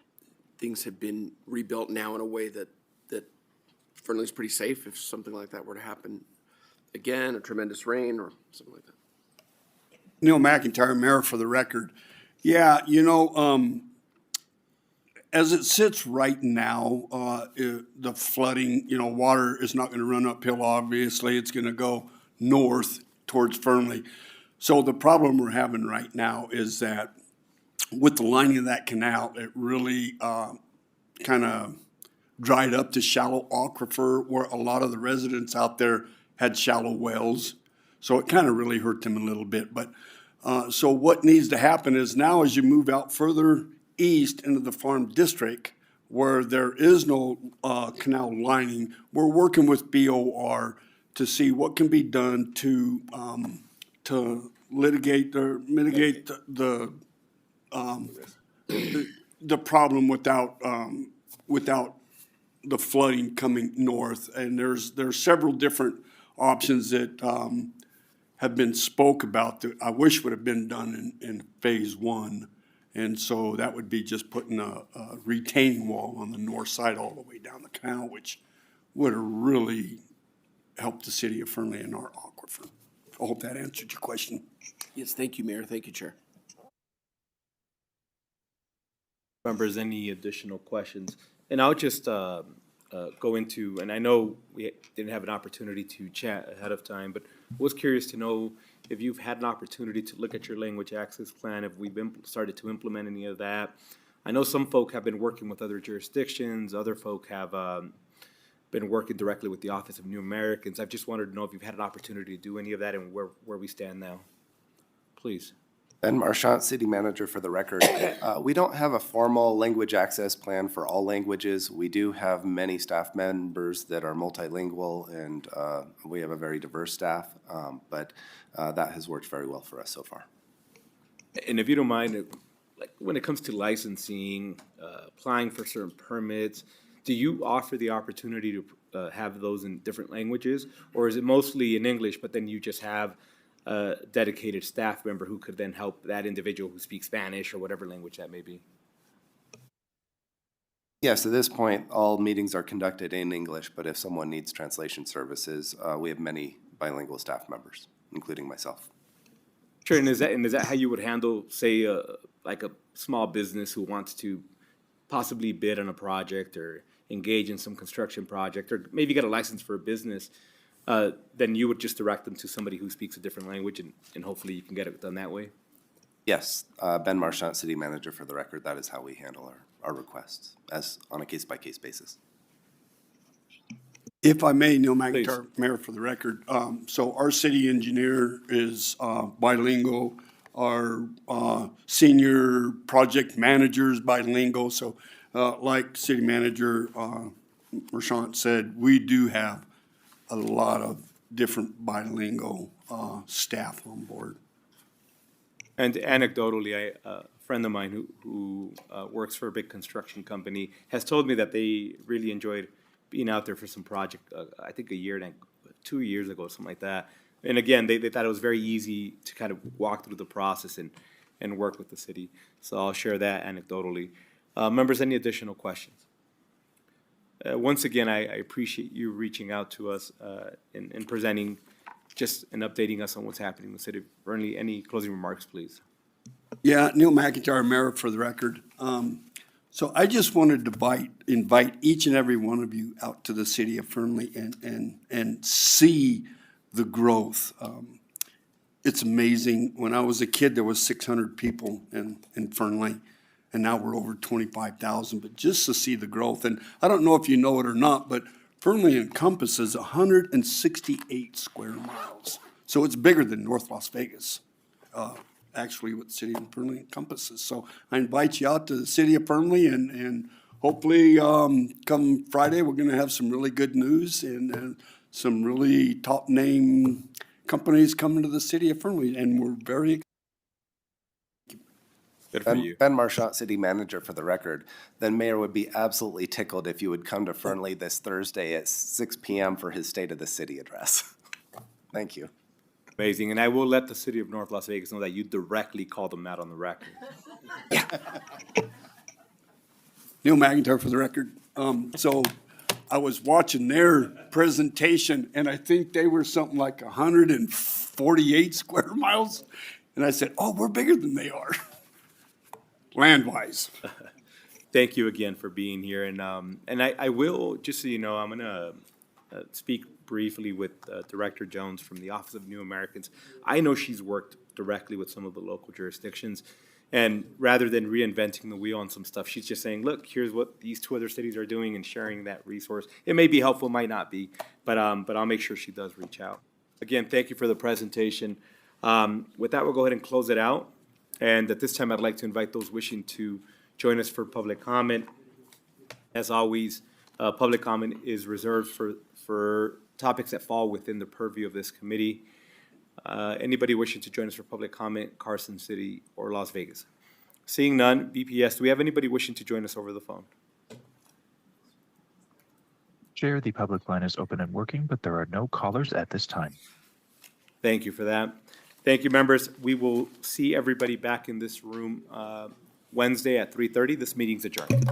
things have been rebuilt now in a way that Fernley's pretty safe if something like that were to happen again, a tremendous rain or something like that? Neil McIntyre, Mayor, for the record. Yeah, as it sits right now, the flooding, water is not going to run uphill, obviously. It's going to go north towards Fernley. So the problem we're having right now is that with the lining of that canal, it really kind of dried up the shallow aquifer where a lot of the residents out there had shallow wells. So it kind of really hurt them a little bit. But so what needs to happen is now as you move out further east into the farm district where there is no canal lining, we're working with BOR to see what can be done to mitigate the the problem without the flooding coming north. And there's several different options that have been spoke about that I wish would have been done in phase one. And so that would be just putting a retaining wall on the north side all the way down the canal, which would have really helped the city of Fernley and our aquifer. I hope that answered your question. Yes, thank you, Mayor. Thank you, Chair. Members, any additional questions? And I'll just go into, and I know we didn't have an opportunity to chat ahead of time, but was curious to know if you've had an opportunity to look at your language access plan, if we've started to implement any of that. I know some folk have been working with other jurisdictions, other folk have been working directly with the Office of New Americans. I've just wanted to know if you've had an opportunity to do any of that and where we stand now. Please. Ben Marchant, City Manager for the record. We don't have a formal language access plan for all languages. We do have many staff members that are multilingual, and we have a very diverse staff, but that has worked very well for us so far. And if you don't mind, like when it comes to licensing, applying for certain permits, do you offer the opportunity to have those in different languages? Or is it mostly in English, but then you just have a dedicated staff member who could then help that individual who speaks Spanish or whatever language that may be? Yes, at this point, all meetings are conducted in English, but if someone needs translation services, we have many bilingual staff members, including myself. Sure, and is that how you would handle, say, like a small business who wants to possibly bid on a project or engage in some construction project, or maybe get a license for a business? Then you would just direct them to somebody who speaks a different language, and hopefully you can get it done that way? Yes, Ben Marchant, City Manager for the record. That is how we handle our requests, as on a case-by-case basis. If I may, Neil McIntyre, Mayor for the record. So our city engineer is bilingual. Our senior project manager is bilingual. So like City Manager Marchant said, we do have a lot of different bilingual staff on board. And anecdotally, a friend of mine who works for a big construction company has told me that they really enjoyed being out there for some project, I think 2 years ago, something like that. And again, they thought it was very easy to kind of walk through the process and work with the city. So I'll share that anecdotally. Members, any additional questions? Once again, I appreciate you reaching out to us and presenting and updating us on what's happening in the city of Fernley. Any closing remarks, please? Yeah, Neil McIntyre, Mayor for the record. So I just wanted to invite each and every one of you out to the city of Fernley and see the growth. It's amazing. When I was a kid, there was 600 people in Fernley, and now we're over 25,000. But just to see the growth, and I don't know if you know it or not, but Fernley encompasses 168 square miles. So it's bigger than North Las Vegas, actually, what the city of Fernley encompasses. So I invite you out to the city of Fernley, and hopefully come Friday, we're going to have some really good news and some really top-name companies coming to the city of Fernley, and we're very Ben Marchant, City Manager for the record. Then Mayor would be absolutely tickled if you would come to Fernley this Thursday at 6 p.m. for his State of the City address. Thank you. Amazing, and I will let the city of North Las Vegas know that you directly called them out on the record. Neil McIntyre for the record. So I was watching their presentation, and I think they were something like 148 square miles. And I said, oh, we're bigger than they are, land-wise. Thank you again for being here, and I will, just so you know, I'm going to speak briefly with Director Jones from the Office of New Americans. I know she's worked directly with some of the local jurisdictions, and rather than reinventing the wheel on some stuff, she's just saying, look, here's what these two other cities are doing and sharing that resource. It may be helpful, might not be, but I'll make sure she does reach out. Again, thank you for the presentation. With that, we'll go ahead and close it out. And at this time, I'd like to invite those wishing to join us for public comment. As always, public comment is reserved for topics that fall within the purview of this committee. Anybody wishing to join us for public comment, Carson City or Las Vegas? Seeing none, BPS, do we have anybody wishing to join us over the phone? Chair, the public line is open and working, but there are no callers at this time. Thank you for that. Thank you, members. We will see everybody back in this room Wednesday at 3:30. This meeting's adjourned.